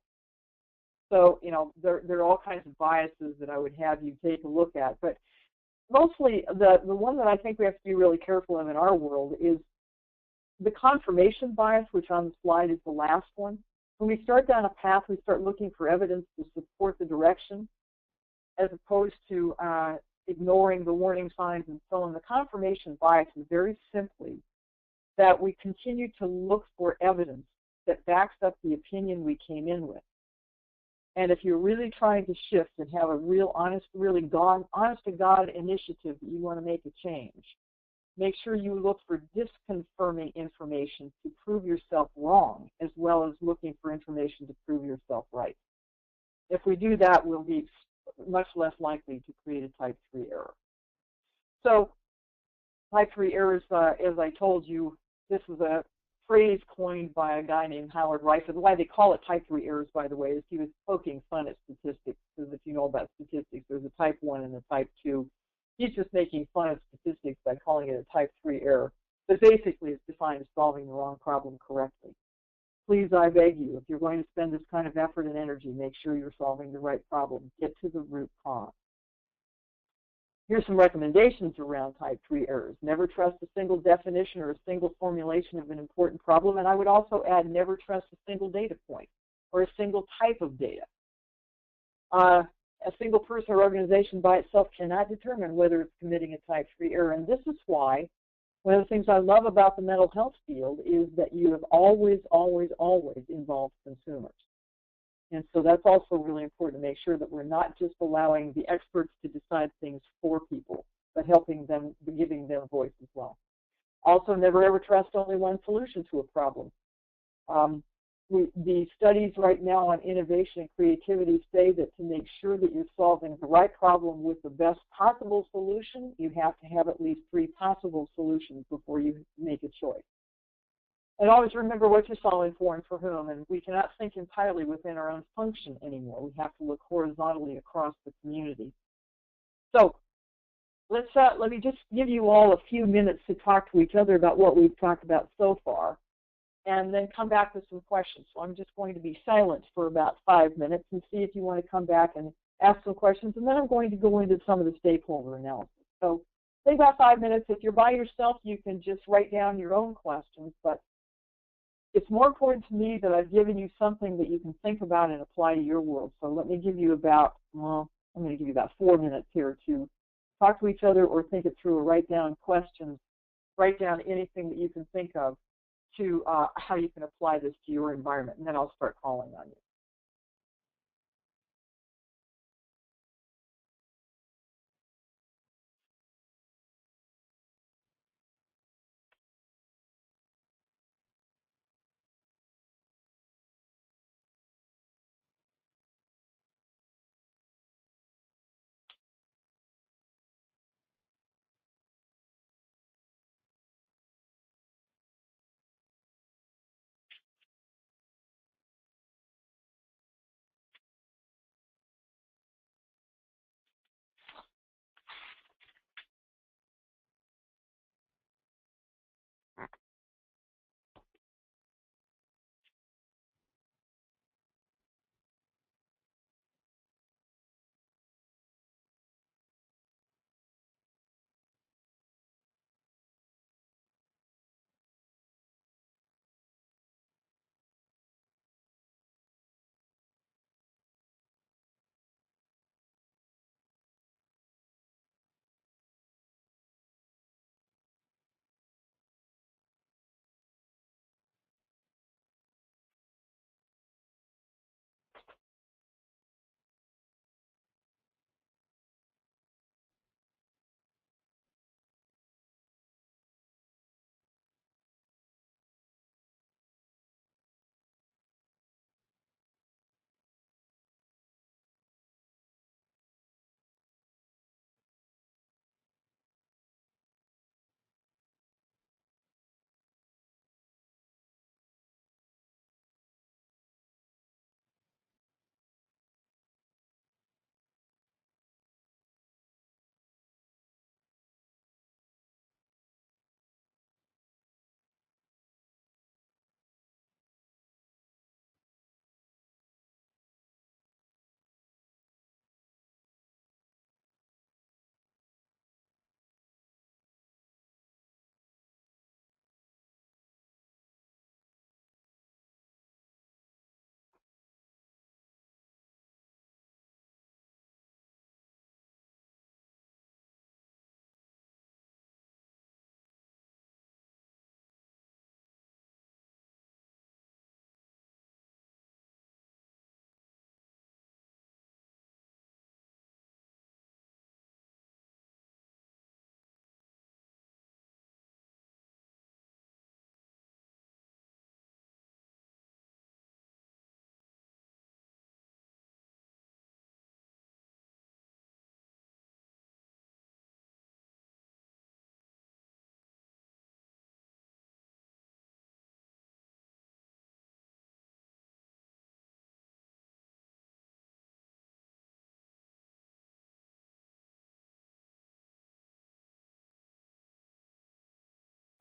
So, you know, there are all kinds of biases that I would have you take a look at. But mostly the one that I think we have to be really careful of in our world is the confirmation bias, which on the slide is the last one. When we start down a path, we start looking for evidence to support the direction as opposed to ignoring the warning signs and so on. The confirmation bias is very simply that we continue to look for evidence that backs up the opinion we came in with. And if you're really trying to shift and have a real honest to God initiative that you want to make a change, make sure you look for disconfirming information to prove yourself wrong, as well as looking for information to prove yourself right. If we do that, we'll be much less likely to create a type 3 error. So type 3 errors, as I told you, this is a phrase coined by a guy named Howard Reifert. Why they call it type 3 errors, by the way, is he was poking fun at statistics, because if you know about statistics, there's a type 1 and a type 2. He's just making fun of statistics by calling it a type 3 error. But basically, it's defined as solving the wrong problem correctly. Please, I beg you, if you're going to spend this kind of effort and energy, make sure you're solving the right problem. Get to the root cause. Here's some recommendations around type 3 errors. Never trust a single definition or a single formulation of an important problem. And I would also add, never trust a single data point or a single type of data. A single person or organization by itself cannot determine whether it's committing a type 3 error. And this is why one of the things I love about the mental health field is that you have always, always, always involved consumers. And so that's also really important to make sure that we're not just allowing the experts to decide things for people, but helping them, giving them a voice as well. Also, never ever trust only one solution to a problem. The studies right now on innovation and creativity say that to make sure that you're solving the right problem with the best possible solution, you have to have at least 3 possible solutions before you make a choice. And always remember what you're solving for and for whom, and we cannot think entirely within our own function anymore. We have to look horizontally across the community. So let me just give you all a few minutes to talk to each other about what we've talked about so far, and then come back with some questions. So I'm just going to be silent for about 5 minutes and see if you want to come back and ask some questions, and then I'm going to go into some of the stakeholder analysis. So take about 5 minutes. If you're by yourself, you can just write down your own questions, but it's more important to me that I've given you something that you can think about and apply to your world. So let me give you about, well, I'm going to give you about 4 minutes here to talk to each other or think it through or write down questions write down anything that you can think of to how you can apply this to your environment, and then I'll start calling on you.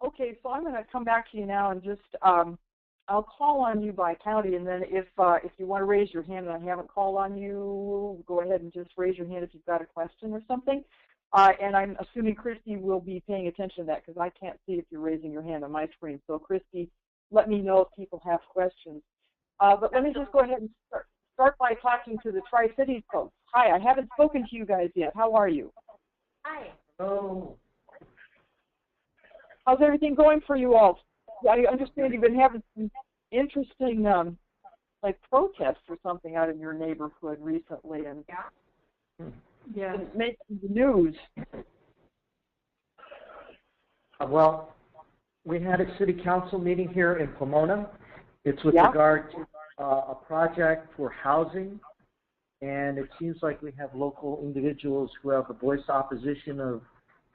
Okay, so I'm going to come back to you now and just I'll call on you by county, and then if you want to raise your hand and I haven't called on you, go ahead and just raise your hand if you've got a question or something. And I'm assuming Christy will be paying attention to that because I can't see if you're raising your hand on my screen. So Christy, let me know if people have questions. But let me just go ahead and start by talking to the Tri-Cities folks. Hi, I haven't spoken to you guys yet. How are you? Hi. Oh. How's everything going for you all? I understand you've been having some interesting, like protests or something out in your neighborhood recently, and Yeah. making the news. Well, we had a city council meeting here in Pomona. It's with regard to a project for housing, and it seems like we have local individuals who have a voice opposition of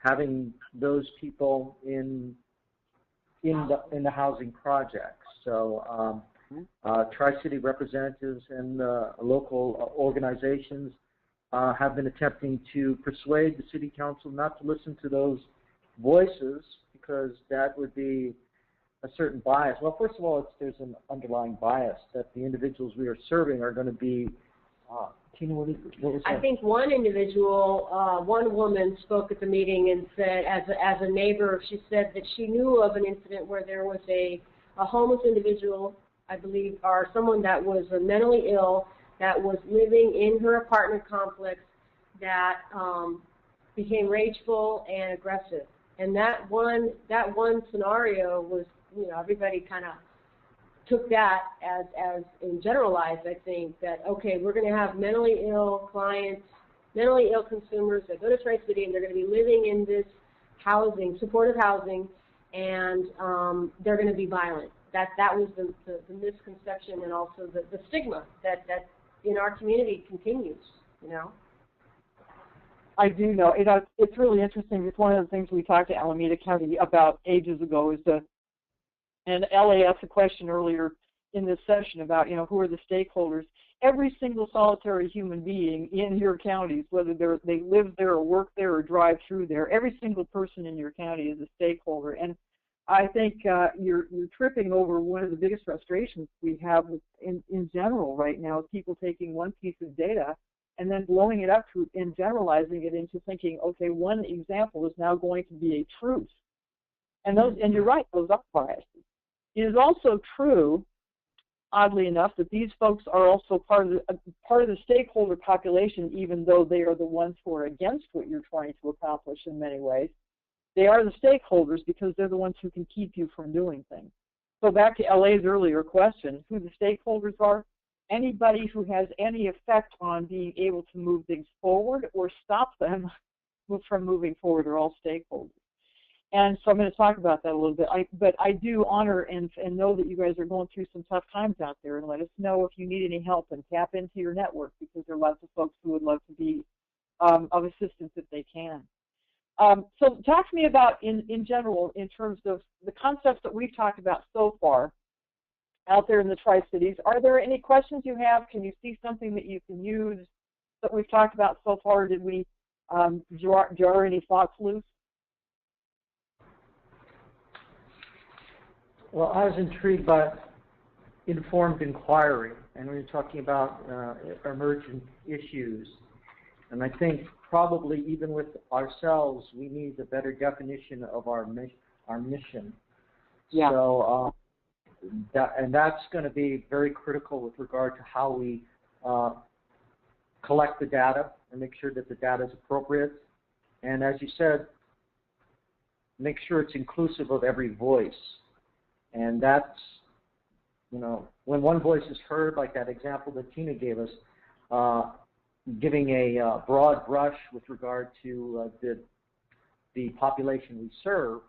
having those people in the housing projects. So Tri-City representatives and local organizations have been attempting to persuade the city council not to listen to those voices because that would be a certain bias. Well, first of all, there's an underlying bias that the individuals we are serving are going to be. Tina, what was that? I think one individual, one woman spoke at the meeting and said, as a neighbor, she said that she knew of an incident where there was a homeless individual, I believe, or someone that was mentally ill that was living in her apartment complex that became rageful and aggressive. And that one scenario was, you know, everybody kind of took that as in generalized, I think, that, okay, we're going to have mentally ill clients, mentally ill consumers that go to Tri-City, and they're going to be living in this housing, supportive housing, and they're going to be violent. That was the misconception, and also the stigma that in our community continues, you know. I do know. It's really interesting. It's one of the things we talked to Alameda County about ages ago, and LA asked a question earlier in this session about, you know, who are the stakeholders. Every single solitary human being in your counties, whether they live there or work there or drive through there, every single person in your county is a stakeholder. And I think you're tripping over one of the biggest frustrations we have in general right now, is people taking one piece of data and then blowing it up and generalizing it into thinking, okay, one example is now going to be a truth. And you're right, those are biases. It is also true, oddly enough, that these folks are also part of the stakeholder population, even though they are the ones who are against what you're trying to accomplish in many ways. They are the stakeholders because they're the ones who can keep you from doing things. So back to LA's earlier question, who the stakeholders are, anybody who has any effect on being able to move things forward or stop them from moving forward are all stakeholders. And so I'm going to talk about that a little bit. But I do honor and know that you guys are going through some tough times out there, and let us know if you need any help and tap into your network, because there are lots of folks who would love to be of assistance if they can. So talk to me about, in general, in terms of the concepts that we've talked about so far out there in the Tri-Cities. Are there any questions you have? Can you see something that you can use that we've talked about so far? Did we jar any thoughts loose? Well, I was intrigued by informed inquiry, and we were talking about emergent issues. And I think probably even with ourselves, we need a better definition of our mission. Yeah. So that's going to be very critical with regard to how we collect the data and make sure that the data is appropriate. And as you said, make sure it's inclusive of every voice. And that's, you know, when one voice is heard, like that example that Tina gave us, giving a broad brush with regard to the population we serve,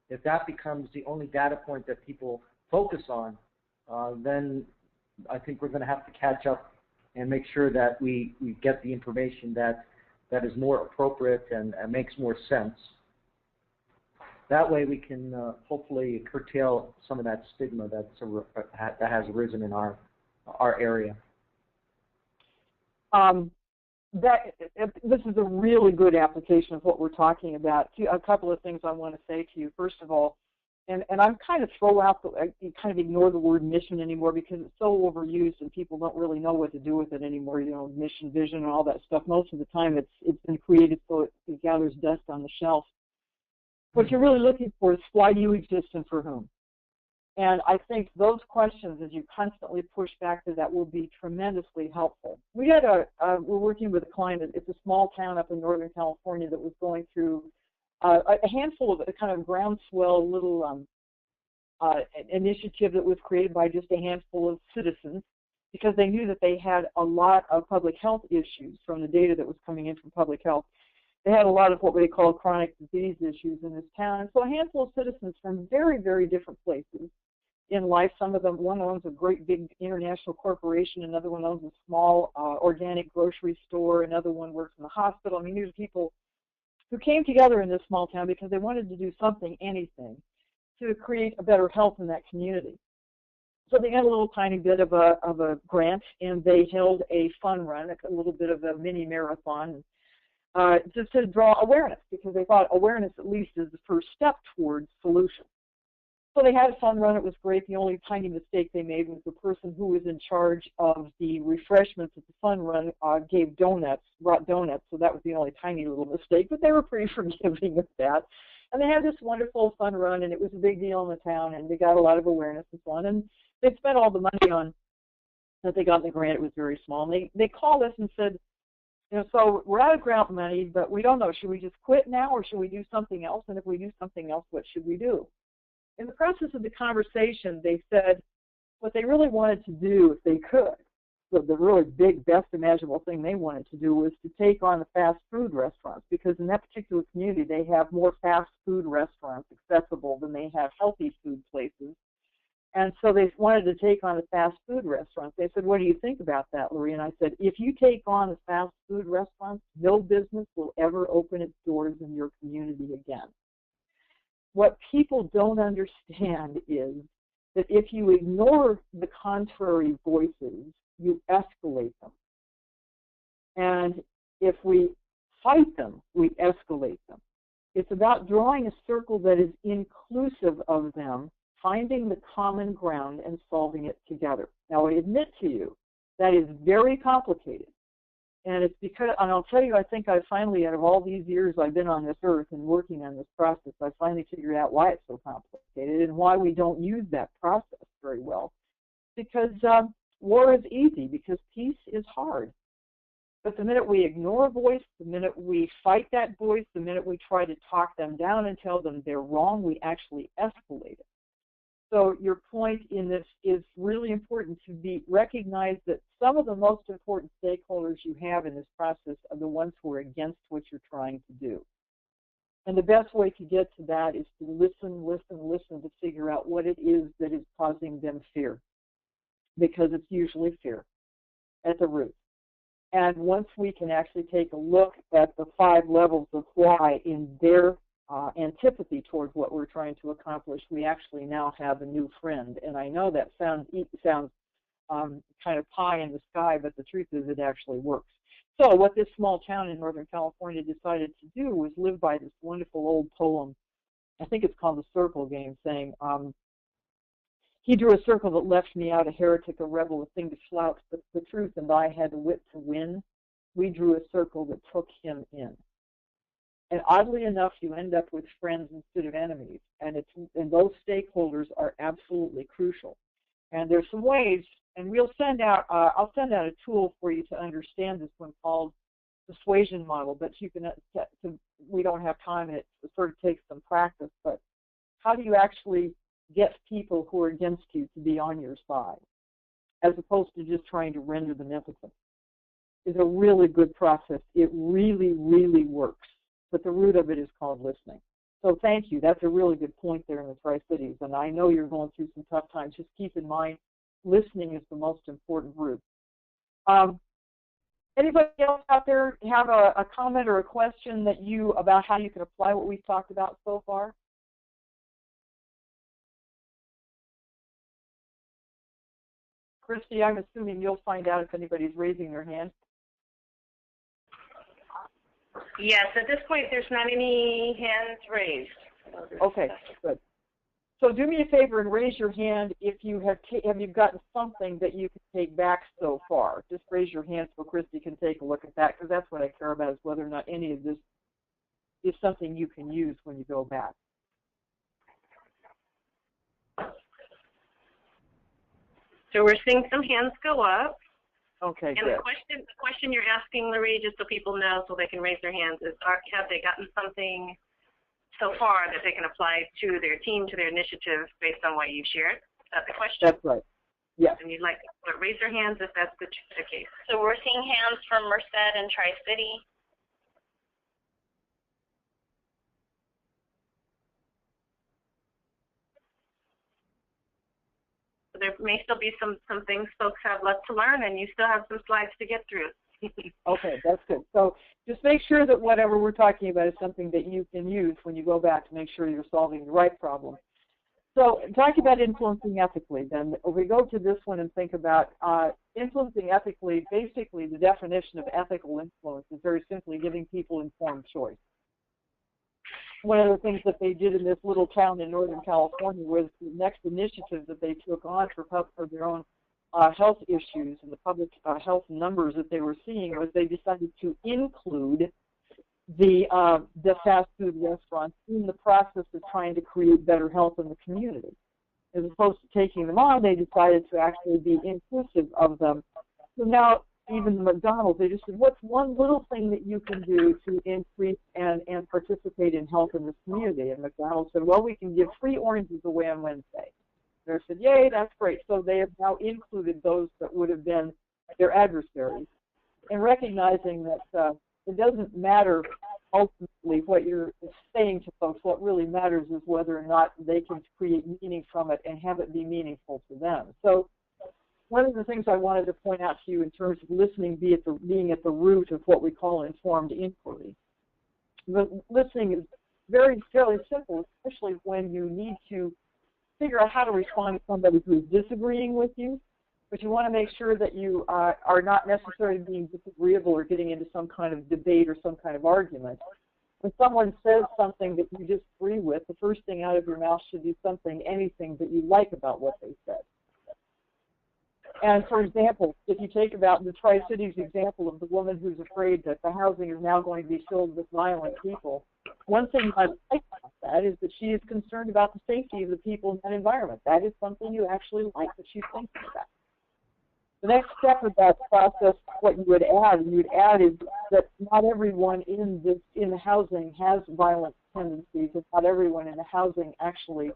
if that becomes the only data point that people focus on, then I think we're going to have to catch up and make sure that we get the information that is more appropriate and makes more sense. That way we can hopefully curtail some of that stigma that has arisen in our area. This is a really good application of what we're talking about. A couple of things I want to say to you. First of all, and I'm kind of kind of ignore the word mission anymore because it's so overused and people don't really know what to do with it anymore. You know, mission, vision, and all that stuff. Most of the time it's been created so it gathers dust on the shelf. What you're really looking for is why do you exist and for whom? And I think those questions, as you constantly push back to that, will be tremendously helpful. We had we're working with a client. It's a small town up in Northern California that was going through a handful of a kind of groundswell little initiative that was created by just a handful of citizens because they knew that they had a lot of public health issues from the data that was coming in from public health. They had a lot of what they call chronic disease issues in this town. And so a handful of citizens from very, very different places in life. Some of them, one owns a great big international corporation, another one owns a small organic grocery store, another one works in the hospital. I mean, these are people who came together in this small town because they wanted to do something, anything, to create a better health in that community. So they got a little tiny bit of a grant, and they held a fun run, a little bit of a mini marathon, just to draw awareness, because they thought awareness at least is the first step towards solution. So they had a fun run. It was great. The only tiny mistake they made was the person who was in charge of the refreshments at the fun run brought donuts. So that was the only tiny little mistake, but they were pretty forgiving with that. And they had this wonderful fun run, and it was a big deal in the town, and they got a lot of awareness and so on. And they spent all the money on that they got in the grant. It was very small. And they called us and said, You know, so we're out of grant money, but we don't know. Should we just quit now, or should we do something else? And if we do something else, what should we do? In the process of the conversation, they said what they really wanted to do, if they could, the really big, best imaginable thing they wanted to do was to take on the fast food restaurants, because in that particular community, they have more fast food restaurants accessible than they have healthy food places. And so they wanted to take on the fast food restaurants. They said, what do you think about that, Lori? And I said, if you take on the fast food restaurants, no business will ever open its doors in your community again. What people don't understand is that if you ignore the contrary voices, you escalate them. And if we fight them, we escalate them. It's about drawing a circle that is inclusive of them, finding the common ground and solving it together. Now, I admit to you, that is very complicated. And it's because, and I'll tell you, I think I finally, out of all these years I've been on this earth and working on this process, I finally figured out why it's so complicated and why we don't use that process very well. Because war is easy, because peace is hard. But the minute we ignore a voice, the minute we fight that voice, the minute we try to talk them down and tell them they're wrong, we actually escalate it. So your point in this is really important to recognize that some of the most important stakeholders you have in this process are the ones who are against what you're trying to do. And the best way to get to that is to listen to figure out what it is that is causing them fear. Because it's usually fear at the root. And once we can actually take a look at the 5 levels of why in their antipathy towards what we're trying to accomplish, we actually now have a new friend. And I know that sounds kind of pie in the sky, but the truth is it actually works. So what this small town in Northern California decided to do was live by this wonderful old poem. I think it's called The Circle Game, saying, he drew a circle that left me out, a heretic, a rebel, a thing to flout, but the truth and I had the wit to win. We drew a circle that took him in. And oddly enough, you end up with friends instead of enemies. And those stakeholders are absolutely crucial. And there's some ways, and we'll send out, I'll send out a tool for you to understand this one called persuasion model, but you can, we don't have time, it sort of takes some practice, but how do you actually get people who are against you to be on your side, as opposed to just trying to render them impotent, is a really good process. It really, really works. But the root of it is called listening. So thank you. That's a really good point there in the Tri-Cities. And I know you're going through some tough times. Just keep in mind, listening is the most important root. Anybody else out there have a comment or a question that about how you can apply what we've talked about so far? Christy, I'm assuming you'll find out if anybody's raising their hand. Yes, at this point, there's not any hands raised. Okay, good. So do me a favor and raise your hand if you have you gotten something that you can take back so far. Just raise your hand so Christy can take a look at that, because that's what I care about, is whether or not any of this is something you can use when you go back. So we're seeing some hands go up. Okay, and good. The question you're asking, Lori, just so people know, so they can raise their hands, is have they gotten something so far that they can apply to their team, to their initiative, based on what you've shared? Is that the question? That's right. Yes. And you'd like to raise your hands if that's the case. So we're seeing hands from Merced and Tri-City. So there may still be some things folks have left to learn, and you still have some slides to get through. Okay, that's good. So just make sure that whatever we're talking about is something that you can use when you go back to make sure you're solving the right problem. So talking about influencing ethically, then we go to this one and think about influencing ethically. Basically, the definition of ethical influence is very simply giving people informed choice. One of the things that they did in this little town in Northern California was the next initiative that they took on for their own health issues and the public health numbers that they were seeing was they decided to include the fast food restaurants in the process of trying to create better health in the community. As opposed to taking them on, they decided to actually be inclusive of them. So now even the McDonald's, they just said, what's one little thing that you can do to increase and participate in health in this community? And McDonald's said, well, we can give free oranges away on Wednesday. And they said, yay, that's great. So they have now included those that would have been their adversaries, and recognizing that it doesn't matter ultimately what you're saying to folks. What really matters is whether or not they can create meaning from it and have it be meaningful to them. So one of the things I wanted to point out to you in terms of listening being at the root of what we call informed inquiry. But listening is fairly simple, especially when you need to figure out how to respond to somebody who's disagreeing with you. But you want to make sure that you are not necessarily being disagreeable or getting into some kind of debate or some kind of argument. When someone says something that you disagree with, the first thing out of your mouth should be anything that you like about what they said. And for example, if you take about the Tri-Cities example of the woman who's afraid that the housing is now going to be filled with violent people, one thing I like about that is that she is concerned about the safety of the people in that environment. That is something you actually like that she's thinking about. The next step of that process, what you would add is that not everyone in the housing has violent tendencies, and not everyone in the housing actually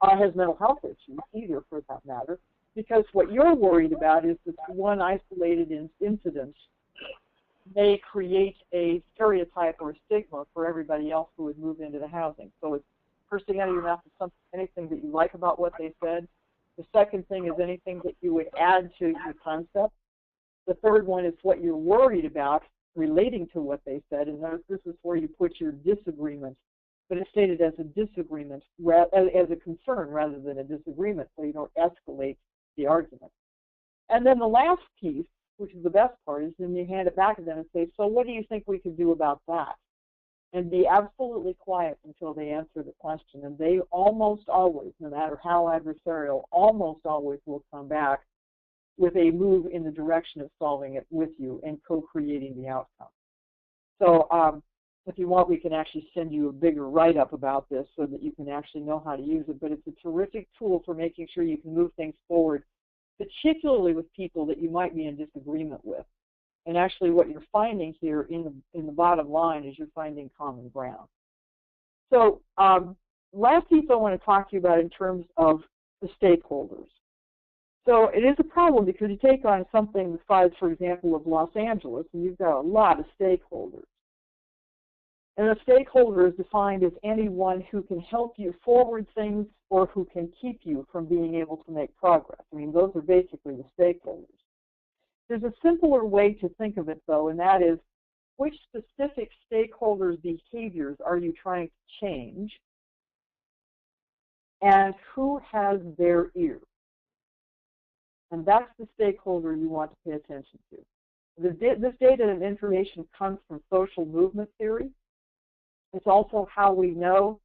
has mental health issues either, for that matter, because what you're worried about is that one isolated incident may create a stereotype or a stigma for everybody else who would move into the housing. So it's first thing out of your mouth is anything that you like about what they said. The second thing is anything that you would add to your concept. The third one is what you're worried about relating to what they said, and notice this is where you put your disagreement, but it's stated as a disagreement, as a concern rather than a disagreement, so you don't escalate the argument. And then the last piece, which is the best part, is then you hand it back to them and say, so what do you think we could do about that? And be absolutely quiet until they answer the question. And they almost always, no matter how adversarial, almost always will come back with a move in the direction of solving it with you and co-creating the outcome. So if you want, we can actually send you a bigger write-up about this so that you can actually know how to use it. But it's a terrific tool for making sure you can move things forward, particularly with people that you might be in disagreement with. And actually what you're finding here in the bottom line is you're finding common ground. So last piece I want to talk to you about in terms of the stakeholders. So it is a problem because you take on something the size, for example, of Los Angeles, and you've got a lot of stakeholders. And a stakeholder is defined as anyone who can help you forward things or who can keep you from being able to make progress. I mean, those are basically the stakeholders. There's a simpler way to think of it, though, and that is which specific stakeholders' behaviors are you trying to change, and who has their ear? And that's the stakeholder you want to pay attention to. This data and information comes from social movement theory. It's also how we know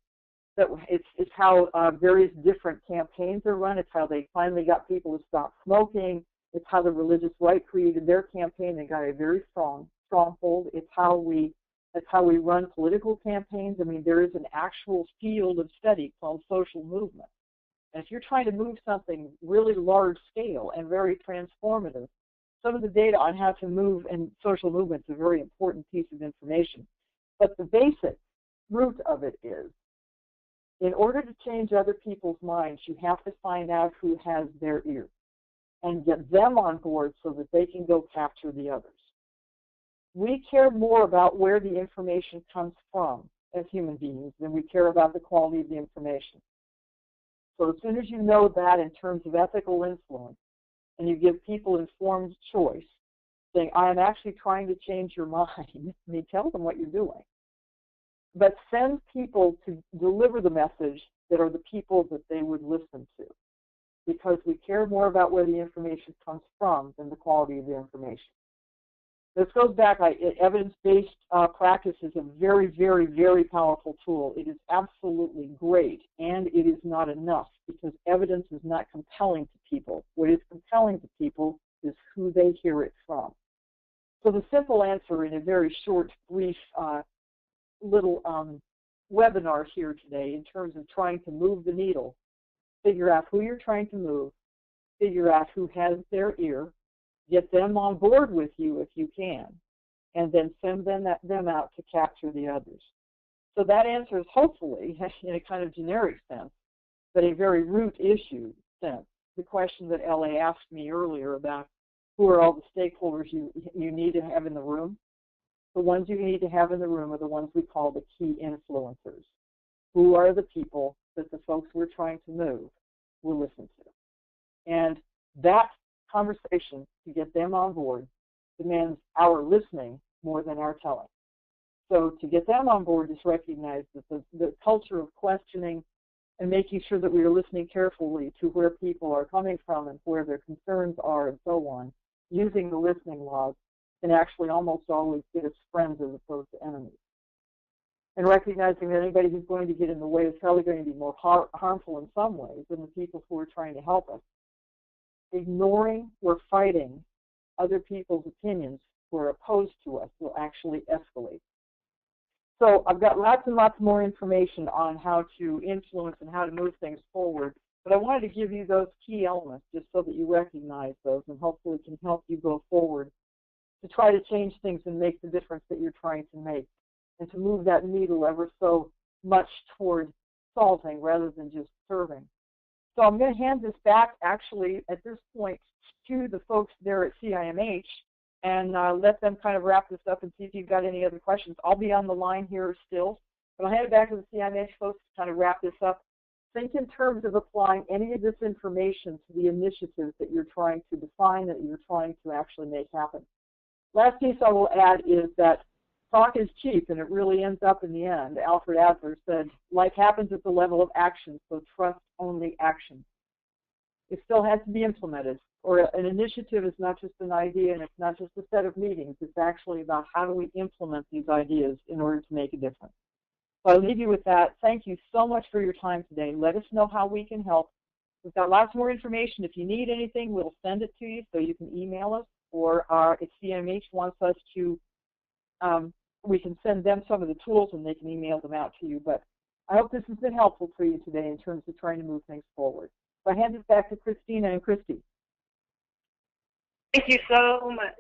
that it's how various different campaigns are run. It's how they finally got people to stop smoking. It's how the religious right created their campaign. They got a very stronghold. It's how we run political campaigns. I mean, there is an actual field of study called social movement. And if you're trying to move something really large scale and very transformative, some of the data on how to move in social movements is a very important piece of information. But the basic root of it is, in order to change other people's minds, you have to find out who has their ear and get them on board so that they can go capture the others. We care more about where the information comes from as human beings than we care about the quality of the information. So as soon as you know that in terms of ethical influence, and you give people informed choice, saying, I am actually trying to change your mind, I mean, tell them what you're doing. But send people to deliver the message that are the people that they would listen to, because we care more about where the information comes from than the quality of the information. This goes back, evidence-based practice is a very, very, very powerful tool. It is absolutely great, and it is not enough, because evidence is not compelling to people. What is compelling to people is who they hear it from. So the simple answer in a very short, brief little webinar here today in terms of trying to move the needle, figure out who you're trying to move, figure out who has their ear, Get them on board with you if you can, and then send them out to capture the others. So that answers, hopefully, in a kind of generic sense, but a very root issue sense, the question that L.A. asked me earlier about who are all the stakeholders you need to have in the room. The ones you need to have in the room are the ones we call the key influencers. Who are the people that the folks we're trying to move will listen to? And that conversation, to get them on board, demands our listening more than our telling. So to get them on board is recognize that the culture of questioning and making sure that we are listening carefully to where people are coming from and where their concerns are and so on, using the listening laws, can actually almost always get us friends as opposed to enemies. And recognizing that anybody who's going to get in the way is probably going to be more harmful in some ways than the people who are trying to help us. Ignoring or fighting other people's opinions who are opposed to us will actually escalate. So I've got lots and lots more information on how to influence and how to move things forward, but I wanted to give you those key elements just so that you recognize those and hopefully can help you go forward to try to change things and make the difference that you're trying to make, and to move that needle ever so much toward solving rather than just serving. So I'm going to hand this back, actually, at this point, to the folks there at CIMH and let them kind of wrap this up and see if you've got any other questions. I'll be on the line here still, but I'll hand it back to the CIMH folks to kind of wrap this up. Think in terms of applying any of this information to the initiatives that you're trying to define, that you're trying to actually make happen. Last piece I will add is that talk is cheap, and it really ends up in the end. Alfred Adler said, life happens at the level of action, so trust only action. It still has to be implemented, or an initiative is not just an idea, and it's not just a set of meetings. It's actually about how do we implement these ideas in order to make a difference. So I'll leave you with that. Thank you so much for your time today. Let us know how we can help. We've got lots more information. If you need anything, we'll send it to you, so you can email us, or if CIMH wants us to, we can send them some of the tools and they can email them out to you. But I hope this has been helpful for you today in terms of trying to move things forward. So I hand it back to Christina and Christy. Thank you so much.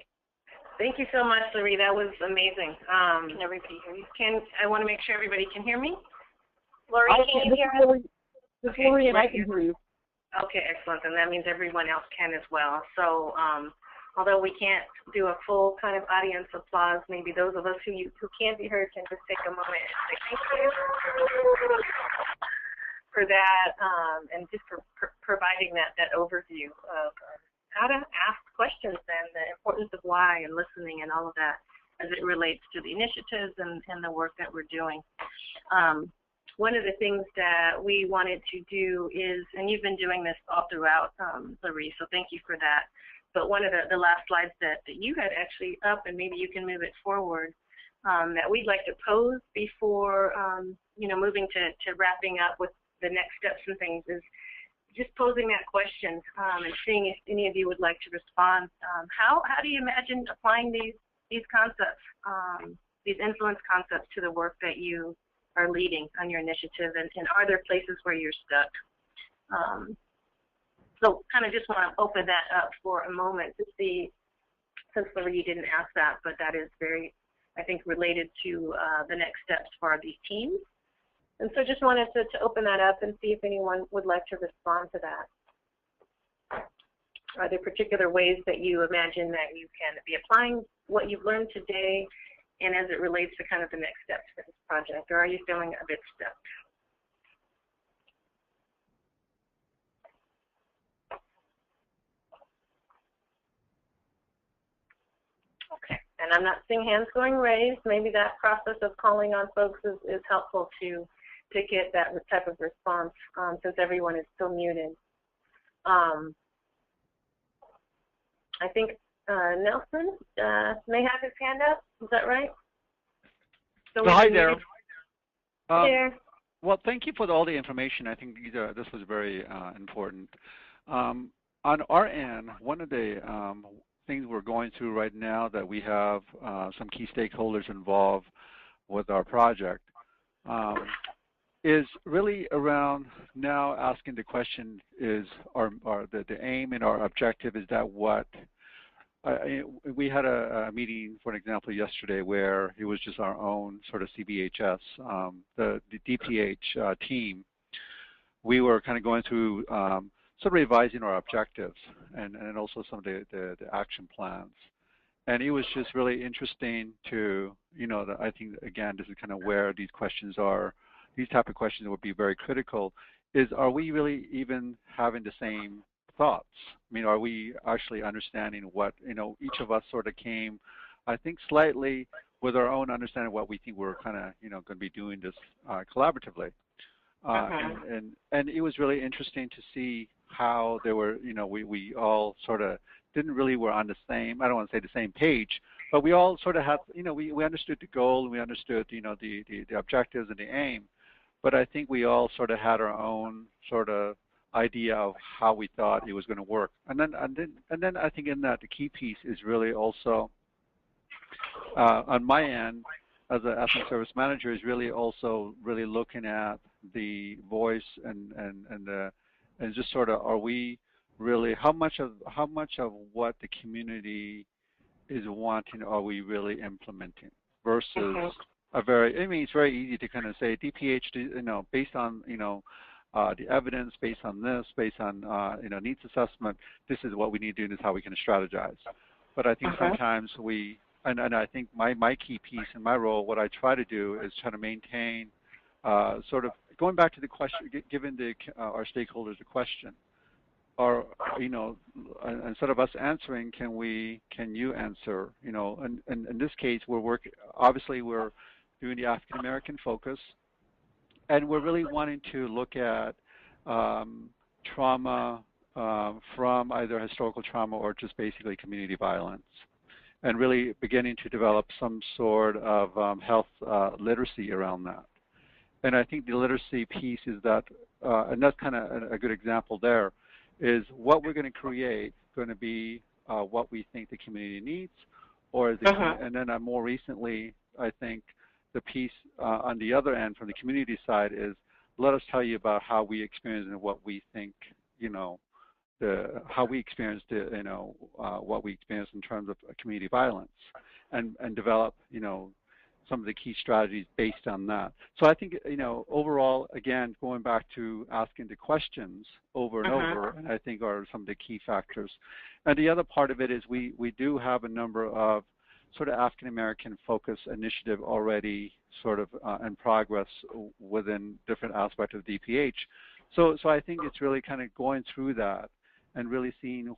Thank you so much, Lori. That was amazing. Can everybody hear you? I want to make sure everybody can hear me. Lori, can you hear us? This is Lori, and I can hear you. Okay, excellent. And that means everyone else can as well. So although we can't do a full kind of audience applause, maybe those of us who can be heard can just take a moment and say thank you for that, and just for providing that overview of how to ask questions and the importance of why and listening and all of that as it relates to the initiatives and the work that we're doing. One of the things that we wanted to do is, and you've been doing this all throughout, Lori, so thank you for that. But one of the last slides that you had actually up, and maybe you can move it forward, that we'd like to pose before, moving to wrapping up with the next steps and things, is just posing that question and seeing if any of you would like to respond. How do you imagine applying these concepts, these influence concepts, to the work that you are leading on your initiative, and are there places where you're stuck? So kind of just want to open that up for a moment to see, since Lori, you didn't ask that, but that is very, I think, related to the next steps for these teams. And so just wanted to open that up and see if anyone would like to respond to that. Are there particular ways that you imagine that you can be applying what you've learned today, and as it relates to kind of the next steps for this project, or are you feeling a bit stuck? Okay, and I'm not seeing hands going raised. Maybe that process of calling on folks is helpful to get that type of response, since everyone is still muted. I think Nelson may have his hand up. Is that right? So hi there. Well, thank you for all the information. I think this was very important. On our end, one of the things we're going through right now that we have some key stakeholders involved with our project is really around now asking the question, is the aim and our objective, is that what we had a meeting, for an example, yesterday where it was just our own sort of CBHS, the DPH team. We were kind of going through sort of revising our objectives and also some of the action plans. And it was just really interesting to, I think, again, this is kind of where these questions are, these type of questions would be very critical, is are we really even having the same thoughts? I mean, are we actually understanding what, each of us sort of came, I think, slightly with our own understanding of what we think we're kind of, going to be doing this collaboratively. And it was really interesting to see how there were, we all sort of were on the same, I don't want to say the same page, but we all sort of had, we understood the goal and we understood, the objectives and the aim. But I think we all sort of had our own sort of idea of how we thought it was going to work. And then I think in that the key piece is really also on my end as an ethnic service manager is really also really looking at the voice and just sort of are we really how much of what the community is wanting are we really implementing versus a very, I mean, it's very easy to kind of say DPH, based on, the evidence, based on this, based on, needs assessment, this is what we need to do and this is how we can strategize. But I think sometimes we, and I think my key piece in my role, what I try to do is try to maintain sort of, going back to the question, giving our stakeholders a question, or, instead of us answering, can you answer, and in this case, obviously we're doing the African American focus, and we're really wanting to look at trauma from either historical trauma or just basically community violence, and really beginning to develop some sort of health literacy around that. And I think the literacy piece is that, and that's kind of a good example there, is what we're going to create going to be what we think the community needs, or is it, and then more recently, I think the piece on the other end from the community side is let us tell you about how we experience and what we think, how we experienced it, what we experienced in terms of community violence, and develop, some of the key strategies based on that. So I think, overall, again, going back to asking the questions over and over, and I think are some of the key factors. And the other part of it is we do have a number of sort of African American focus initiative already sort of in progress within different aspects of DPH. So I think it's really kind of going through that and really seeing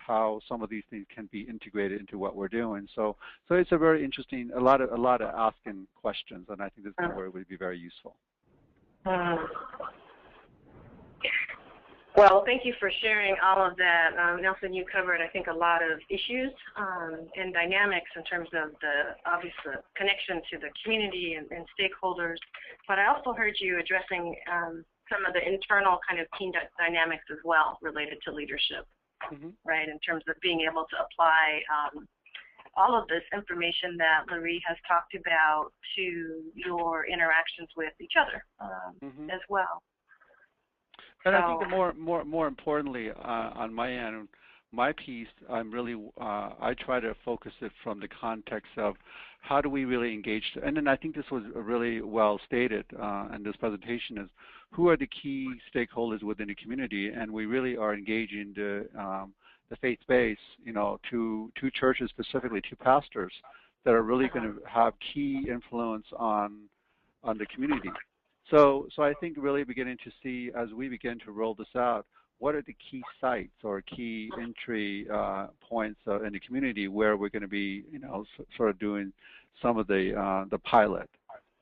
how some of these things can be integrated into what we're doing. So it's a very interesting, a lot of asking questions, and I think this is where it would be very useful. Well, thank you for sharing all of that. Nelson, you covered, I think, a lot of issues and dynamics in terms of the obvious connection to the community and stakeholders, but I also heard you addressing some of the internal kind of team dynamics as well related to leadership, right, in terms of being able to apply all of this information that Laurie has talked about to your interactions with each other as well. And I think more importantly, on my end, my piece, I'm really, I try to focus it from the context of how do we really engage, and then I think this was really well stated in this presentation, is who are the key stakeholders within the community, and we really are engaging the faith base, two churches specifically, two pastors that are really going to have key influence on the community. So I think really beginning to see, as we begin to roll this out, what are the key sites or key entry points in the community where we're going to be, sort of doing some of the pilot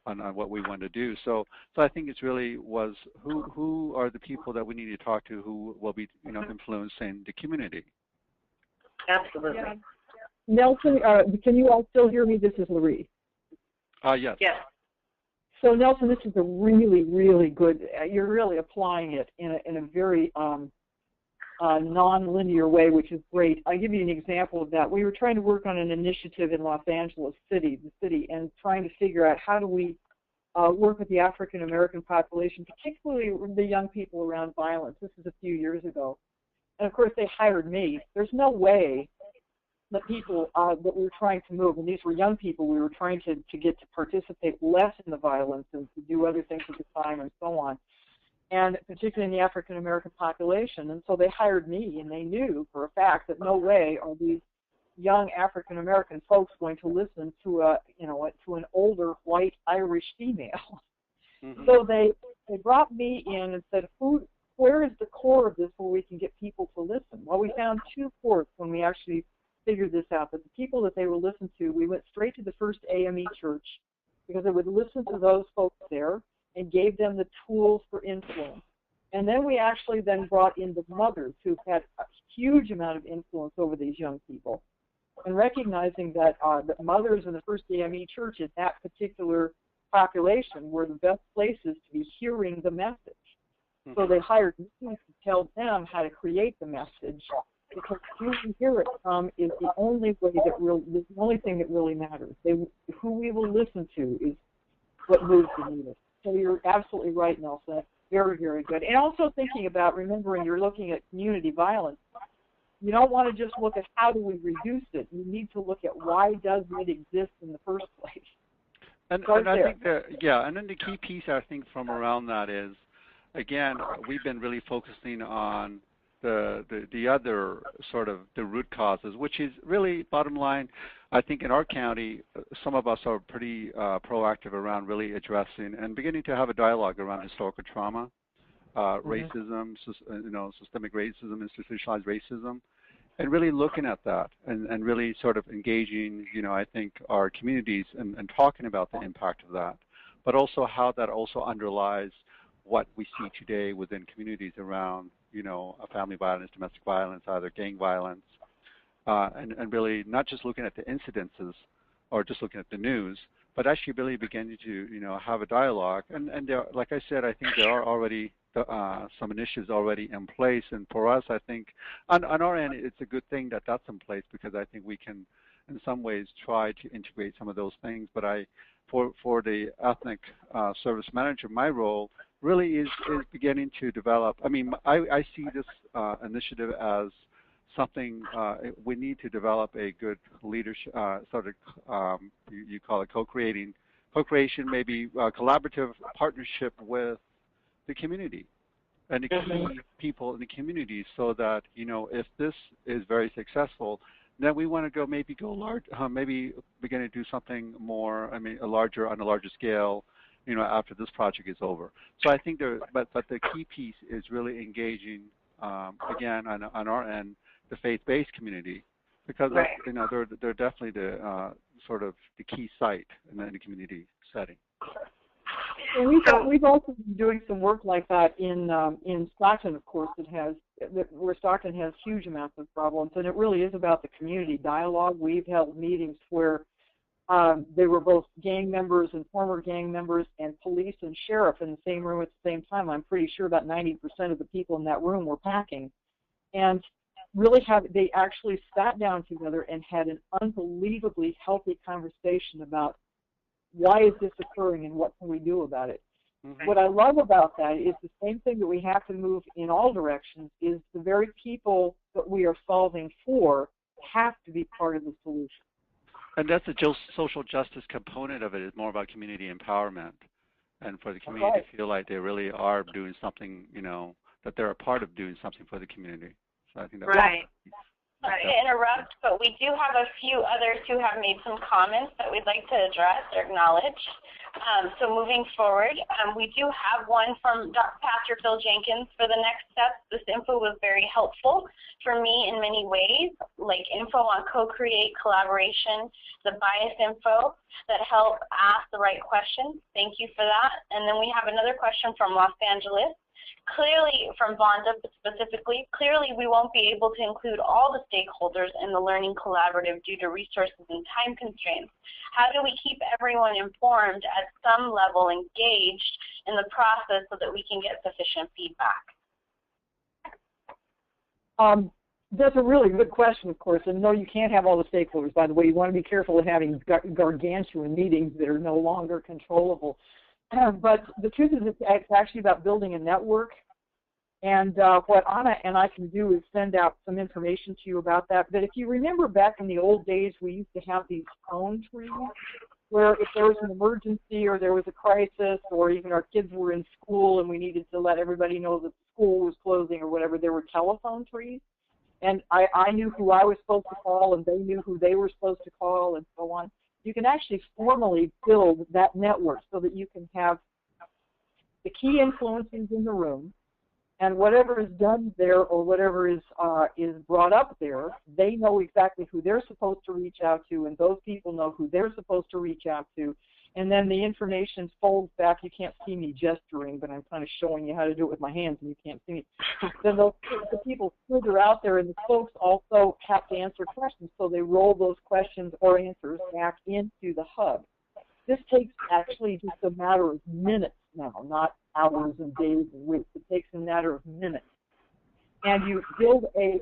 on what we want to do. So I think it's really was who are the people that we need to talk to who will be, influencing the community. Absolutely. Yeah. Nelson, can you all still hear me? This is Laurie. Yes. Yes. So Nelson, this is a really, really good, you're really applying it in a very non-linear way, which is great. I'll give you an example of that. We were trying to work on an initiative in Los Angeles City, and trying to figure out how do we work with the African American population, particularly the young people around violence. This is a few years ago. And of course they hired me. There's no way the people that we were trying to move, and these were young people we were trying to get to participate less in the violence and to do other things at the time and so on, and particularly in the African American population. And so they hired me, and they knew for a fact that no way are these young African American folks going to listen to to an older white Irish female. Mm-hmm. So they brought me in and said, where is the core of this where we can get people to listen? Well, we found two cores when we actually figured this out, that the people that they were listening to, we went straight to the First AME Church because they would listen to those folks there and gave them the tools for influence. And then we actually then brought in the mothers who had a huge amount of influence over these young people, and recognizing that the mothers in the First AME Church in that particular population were the best places to be hearing the message. Mm-hmm. So they hired me to tell them how to create the message, because who we hear it from is the only way the only thing that really matters. Who we will listen to is what moves the needle. So you're absolutely right, Nelson. Very, very good. And also thinking about, remembering you're looking at community violence. You don't want to just look at how do we reduce it. You need to look at why does it exist in the first place. And I think and then the key piece I think from around that is, again, we've been really focusing on the other sort of the root causes, which is really bottom line. I think in our county, some of us are pretty proactive around really addressing and beginning to have a dialogue around historical trauma, racism, systemic racism, institutionalized racism, and really looking at that and really sort of engaging, I think, our communities and talking about the impact of that, but also how that also underlies what we see today within communities around, family violence, domestic violence, either gang violence, and really not just looking at the incidences or just looking at the news, but actually really beginning to, have a dialogue. And there, like I said, I think there are already some initiatives already in place. And for us, I think on our end, it's a good thing that that's in place, because I think we can, in some ways, try to integrate some of those things. But for the ethnic service manager, my role really is beginning to develop. I mean, I see this initiative as something we need to develop a good leadership, you call it co-creation, maybe collaborative partnership with the community and the key people in the community, so that, if this is very successful, then we want to go large, maybe begin to do something more, on a larger scale, after this project is over. So I think but the key piece is really engaging, again, on our end, the faith-based community, because they're definitely the sort of the key site in the community setting. And we've also been doing some work like that in Stockton, of course, where Stockton has huge amounts of problems, and it really is about the community dialogue. We've held meetings where they were both gang members and former gang members and police and sheriff in the same room at the same time. I'm pretty sure about 90% of the people in that room were packing. And really they actually sat down together and had an unbelievably healthy conversation about why is this occurring and what can we do about it. Mm-hmm. What I love about that is the same thing that we have to move in all directions, is the very people that we are solving for have to be part of the solution. And that's the social justice component of it, is more about community empowerment, and for the community to feel like they really are doing something, that they're a part of doing something for the community. So I think that's right. Sorry to interrupt, but we do have a few others who have made some comments that we'd like to address or acknowledge. So moving forward, we do have one from Pastor Phil Jenkins. For the next steps, this info was very helpful for me in many ways, like info on co-create, collaboration, the bias info that help ask the right questions. Thank you for that. And then we have another question from Los Angeles. Clearly, from Vonda specifically, clearly we won't be able to include all the stakeholders in the Learning Collaborative due to resources and time constraints. How do we keep everyone informed, at some level engaged in the process, so that we can get sufficient feedback? That's a really good question, of course. And no, you can't have all the stakeholders, by the way. You want to be careful of having gargantuan meetings that are no longer controllable. But the truth is, it's actually about building a network And what Anna and I can do is send out some information to you about that. But if you remember back in the old days, we used to have these phone trees where if there was an emergency or there was a crisis or even our kids were in school and we needed to let everybody know that school was closing or whatever, there were telephone trees. And I knew who I was supposed to call and they knew who they were supposed to call and so on. You can actually formally build that network so that you can have the key influences in the room, and whatever is done there or whatever is brought up there, they know exactly who they're supposed to reach out to, and those people know who they're supposed to reach out to. And then the information folds back. You can't see me gesturing, but I'm kind of showing you how to do it with my hands, and you can't see me. Then the people further out there, and the folks also have to answer questions, so they roll those questions or answers back into the hub. This takes actually just a matter of minutes now, not hours and days and weeks. It takes a matter of minutes. And you build a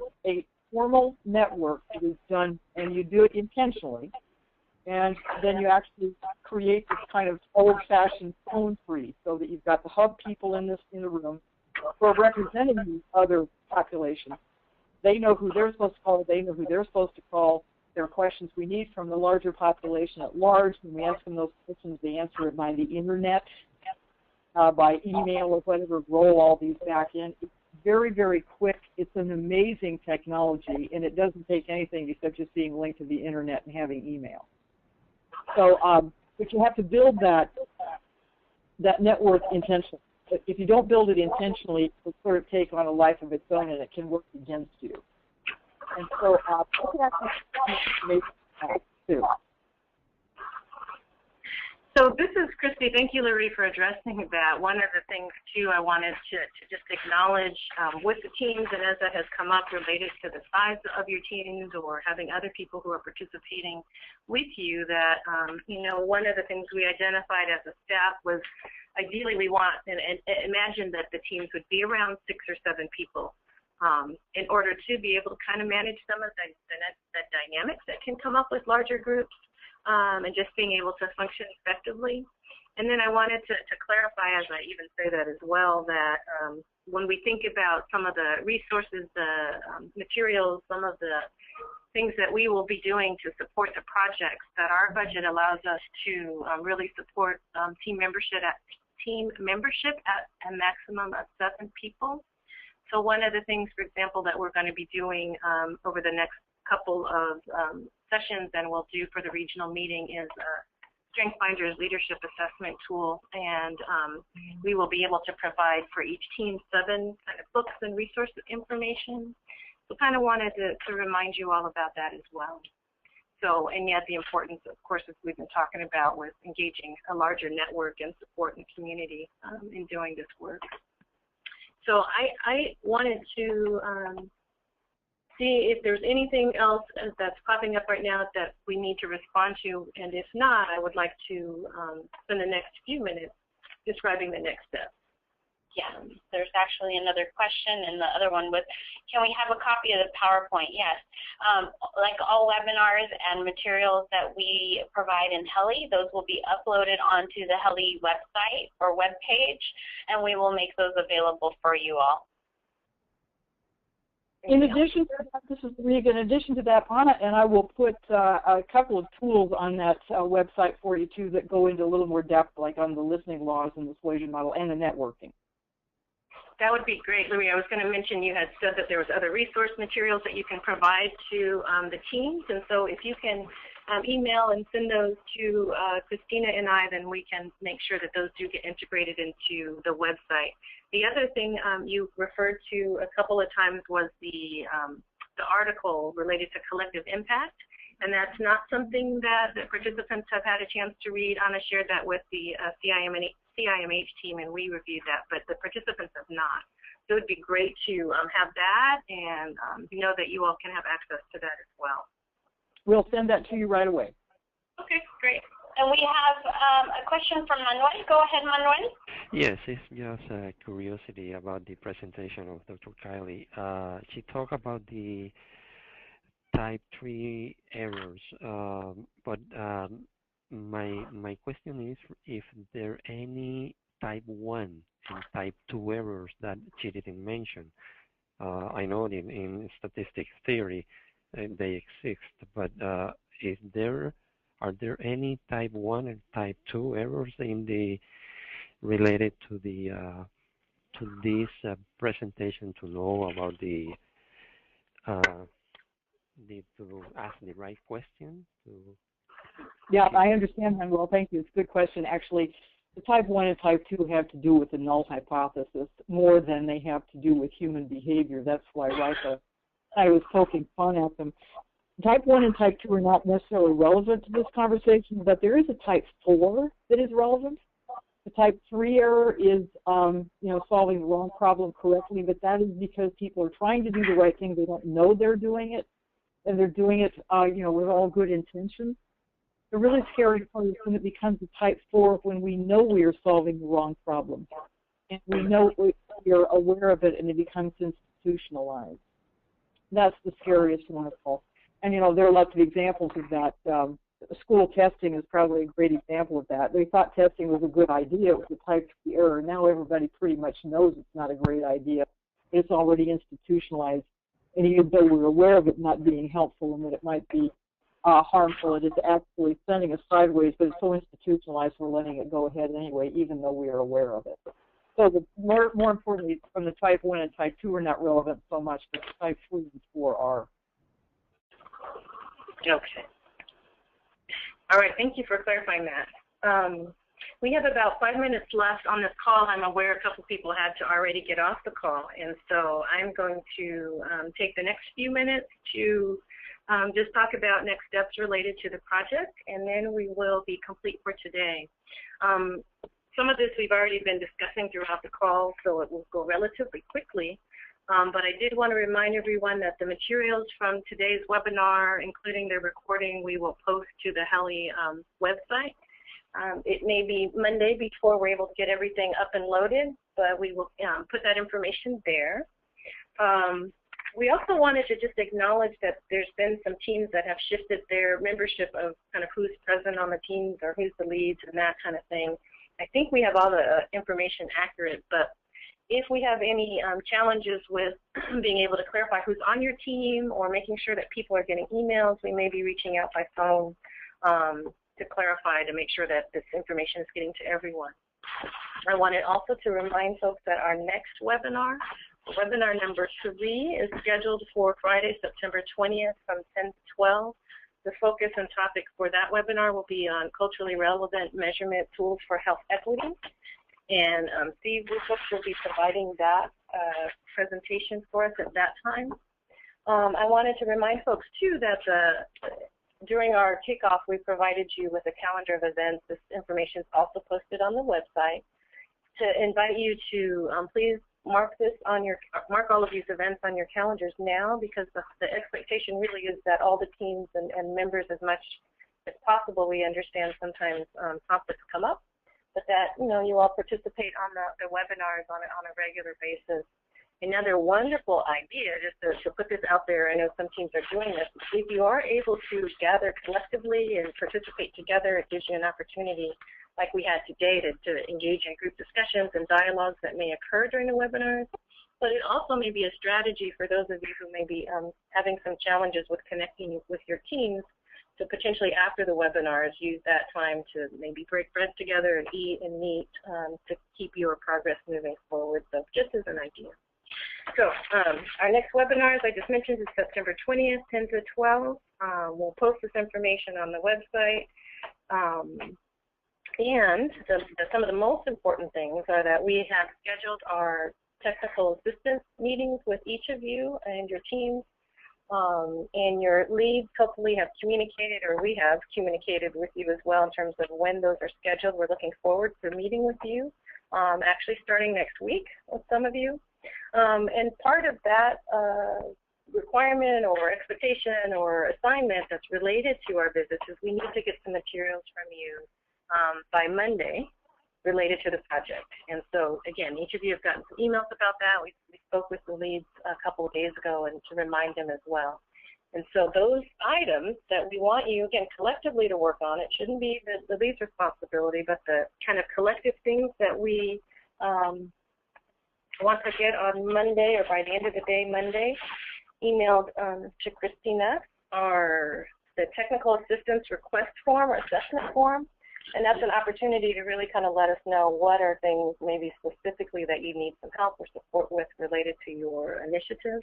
formal network that is done, and you do it intentionally, and then you actually create this kind of old-fashioned phone tree so that you've got the hub people in the room who are representing the other population. They know who they're supposed to call. They know who they're supposed to call. There are questions we need from the larger population at large. When we ask them those questions, they answer it by the internet, by email or whatever, roll all these back in. It's very, very quick. It's an amazing technology, and it doesn't take anything except just being linked to the internet and having email. So, but you have to build that network intentionally. If you don't build it intentionally, it will sort of take on a life of its own, and it can work against you. And so you can actually make that too. So this is Christy. Thank you, Larry, for addressing that. One of the things, too, I wanted to just acknowledge with the teams, and as that has come up related to the size of your teams or having other people who are participating with you, that, one of the things we identified as a staff was ideally we want, and imagine that the teams would be around 6 or 7 people in order to be able to kind of manage some of the dynamics that can come up with larger groups. And just being able to function effectively. And then I wanted to clarify, as I even say that as well, that when we think about some of the resources, the materials, some of the things that we will be doing to support the projects, that our budget allows us to really support team membership at a maximum of 7 people. So one of the things, for example, that we're going to be doing over the next couple of sessions and we'll do for the regional meeting is StrengthFinder's leadership assessment tool, and we will be able to provide for each team 7 kind of books and resource information. So kind of wanted to remind you all about that as well. So, and yet the importance, of course, as we've been talking about, with engaging a larger network and support in the community in doing this work. So I wanted to see if there's anything else that's popping up right now that we need to respond to, and if not, I would like to spend the next few minutes describing the next step. Yeah, there's actually another question, and the other one was, can we have a copy of the PowerPoint? Yes. Like all webinars and materials that we provide in Heli, those will be uploaded onto the Heli website or web page, and we will make those available for you all. In addition to that, this is Riga. In addition to that, Anna and I will put a couple of tools on that website for you too that go into a little more depth, like on the listening laws and the Swaysian model and the networking. That would be great, Louis. I was going to mention you had said that there was other resource materials that you can provide to the teams, and so if you can email and send those to Christina and I, then we can make sure that those do get integrated into the website. The other thing you referred to a couple of times was the article related to collective impact, and that's not something that the participants have had a chance to read. Anna shared that with the CIMH team, and we reviewed that, but the participants have not. So it would be great to have that, and know that you all can have access to that as well. We'll send that to you right away. Okay, great. And we have a question from Manuel. Go ahead, Manuel. Yes, it's just a curiosity about the presentation of Dr. Kiley. She talked about the type 3 errors, but my question is if there are any type 1 in type 2 errors that she didn't mention. I know in statistics theory they exist, but are there any type 1 and type 2 errors related to this presentation to know about to ask the right question? Yeah, I understand, Manuel. Thank you. It's a good question. Actually, the type 1 and type 2 have to do with the null hypothesis more than they have to do with human behavior. That's why I was poking fun at them. Type 1 and type 2 are not necessarily relevant to this conversation, but there is a type 4 that is relevant. The type 3 error is, solving the wrong problem correctly, but that is because people are trying to do the right thing. They don't know they're doing it, and they're doing it, with all good intentions. The really scary part is when it becomes a type 4 when we know we are solving the wrong problem, and we know we are aware of it, and it becomes institutionalized. That's the scariest one of all. And, there are lots of examples of that. School testing is probably a great example of that. They thought testing was a good idea. It was a type 3 error. Now everybody pretty much knows it's not a great idea. It's already institutionalized. And even though we're aware of it not being helpful and that it might be harmful, it is actually sending us sideways, but it's so institutionalized we're letting it go ahead anyway, even though we are aware of it. So more importantly, from the type 1 and type 2 are not relevant so much, but the type 3 and 4 are. Okay. All right, thank you for clarifying that. We have about 5 minutes left on this call. I'm aware a couple people had to already get off the call, and so I'm going to take the next few minutes to just talk about next steps related to the project, and then we will be complete for today. Some of this we've already been discussing throughout the call, so it will go relatively quickly. But I did want to remind everyone that the materials from today's webinar, including the recording, we will post to the HELI website. It may be Monday before we're able to get everything up and loaded, but we will put that information there. We also wanted to just acknowledge that there's been some teams that have shifted their membership of kind of who's present on the teams or who's the leads and that kind of thing. I think we have all the information accurate, but if we have any challenges with being able to clarify who's on your team or making sure that people are getting emails, we may be reaching out by phone to clarify, to make sure that this information is getting to everyone. I wanted also to remind folks that our next webinar, webinar number 3, is scheduled for Friday, September 20th from 10 to 12. The focus and topic for that webinar will be on culturally relevant measurement tools for health equity. And Steve Woodbrook will be providing that presentation for us at that time. I wanted to remind folks, too, that during our kickoff, we provided you with a calendar of events. This information is also posted on the website. To invite you to please mark all of these events on your calendars now, because the expectation really is that all the teams and members, as much as possible, we understand sometimes conflicts come up, but that you all participate on the webinars on a regular basis. Another wonderful idea, just to put this out there, I know some teams are doing this, if you are able to gather collectively and participate together, it gives you an opportunity, like we had today, to engage in group discussions and dialogues that may occur during the webinars. But it also may be a strategy for those of you who may be having some challenges with connecting with your teams, to potentially after the webinars use that time to maybe break bread together and eat and meet to keep your progress moving forward. So just as an idea. So our next webinar, as I just mentioned, is September 20th, 10 to 12. We'll post this information on the website. And some of the most important things are that we have scheduled our technical assistance meetings with each of you and your teams. And your leads hopefully have communicated, or we have communicated with you as well in terms of when those are scheduled. We're looking forward to meeting with you, actually starting next week with some of you. And part of that requirement or expectation or assignment that's related to our visits is we need to get some materials from you by Monday related to the project. And so, again, each of you have gotten some emails about that. We spoke with the leads a couple of days ago and to remind them as well. And so those items that we want you, again, collectively to work on, it shouldn't be the lead's responsibility, but the kind of collective things that we want to get on Monday or by the end of the day Monday, emailed to Christina the technical assistance request form or assessment form, and that's an opportunity to really kind of let us know what are things maybe specifically that you need some help or support with related to your initiative.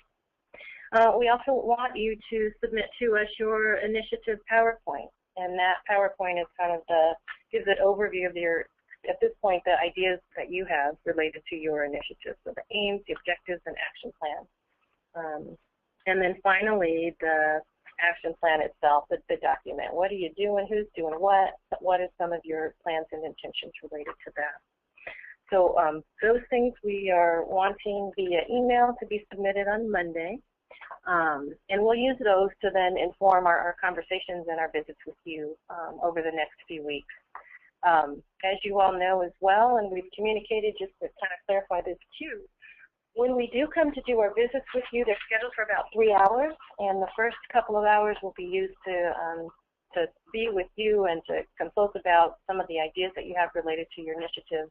We also want you to submit to us your initiative PowerPoint, and that PowerPoint is kind of gives an overview of at this point, the ideas that you have related to your initiative, so the aims, the objectives, and action plan. And then finally, the action plan itself, the document. What are you doing? Who's doing what? What are some of your plans and intentions related to that? So those things we are wanting via email to be submitted on Monday. And we'll use those to then inform our conversations and our visits with you over the next few weeks. As you all know as well, and we've communicated just to kind of clarify this too, when we do come to do our visits with you, they're scheduled for about 3 hours, and the first couple of hours will be used to be with you and to consult about some of the ideas that you have related to your initiative.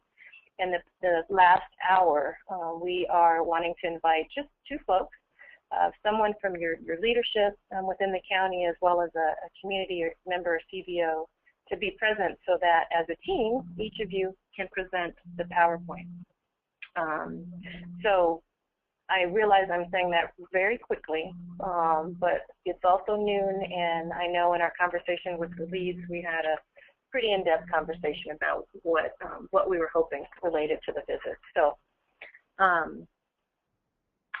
And the last hour, we are wanting to invite just 2 folks, someone from your leadership within the county, as well as a community or member or CBO, to be present so that as a team, each of you can present the PowerPoint. So I realize I'm saying that very quickly, but it's also noon, and I know in our conversation with the leads, we had a pretty in-depth conversation about what we were hoping related to the visit. So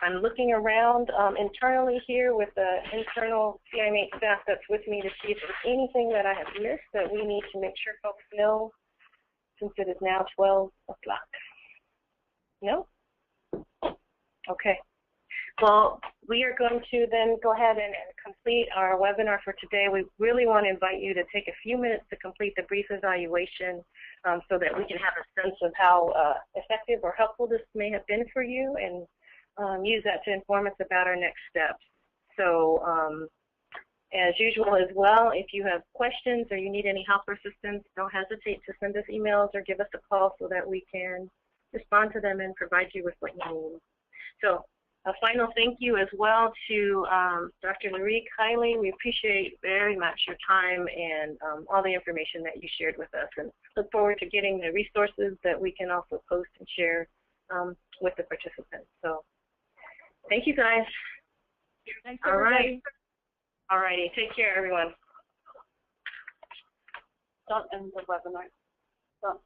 I'm looking around internally here with the internal CIMH staff that's with me to see if there's anything that I have missed that we need to make sure folks know, since it is now 12 o'clock. No? Okay. Well, we are going to then go ahead and complete our webinar for today. We really want to invite you to take a few minutes to complete the brief evaluation so that we can have a sense of how effective or helpful this may have been for you, and use that to inform us about our next steps. So as usual as well, if you have questions or you need any help or assistance, don't hesitate to send us emails or give us a call so that we can respond to them and provide you with what you need. So a final thank you as well to Dr. Laurie Kiley. We appreciate very much your time and all the information that you shared with us, and look forward to getting the resources that we can also post and share with the participants. So thank you, guys. Thanks, all right. All righty. Take care, everyone. Don't end the webinar. Don't.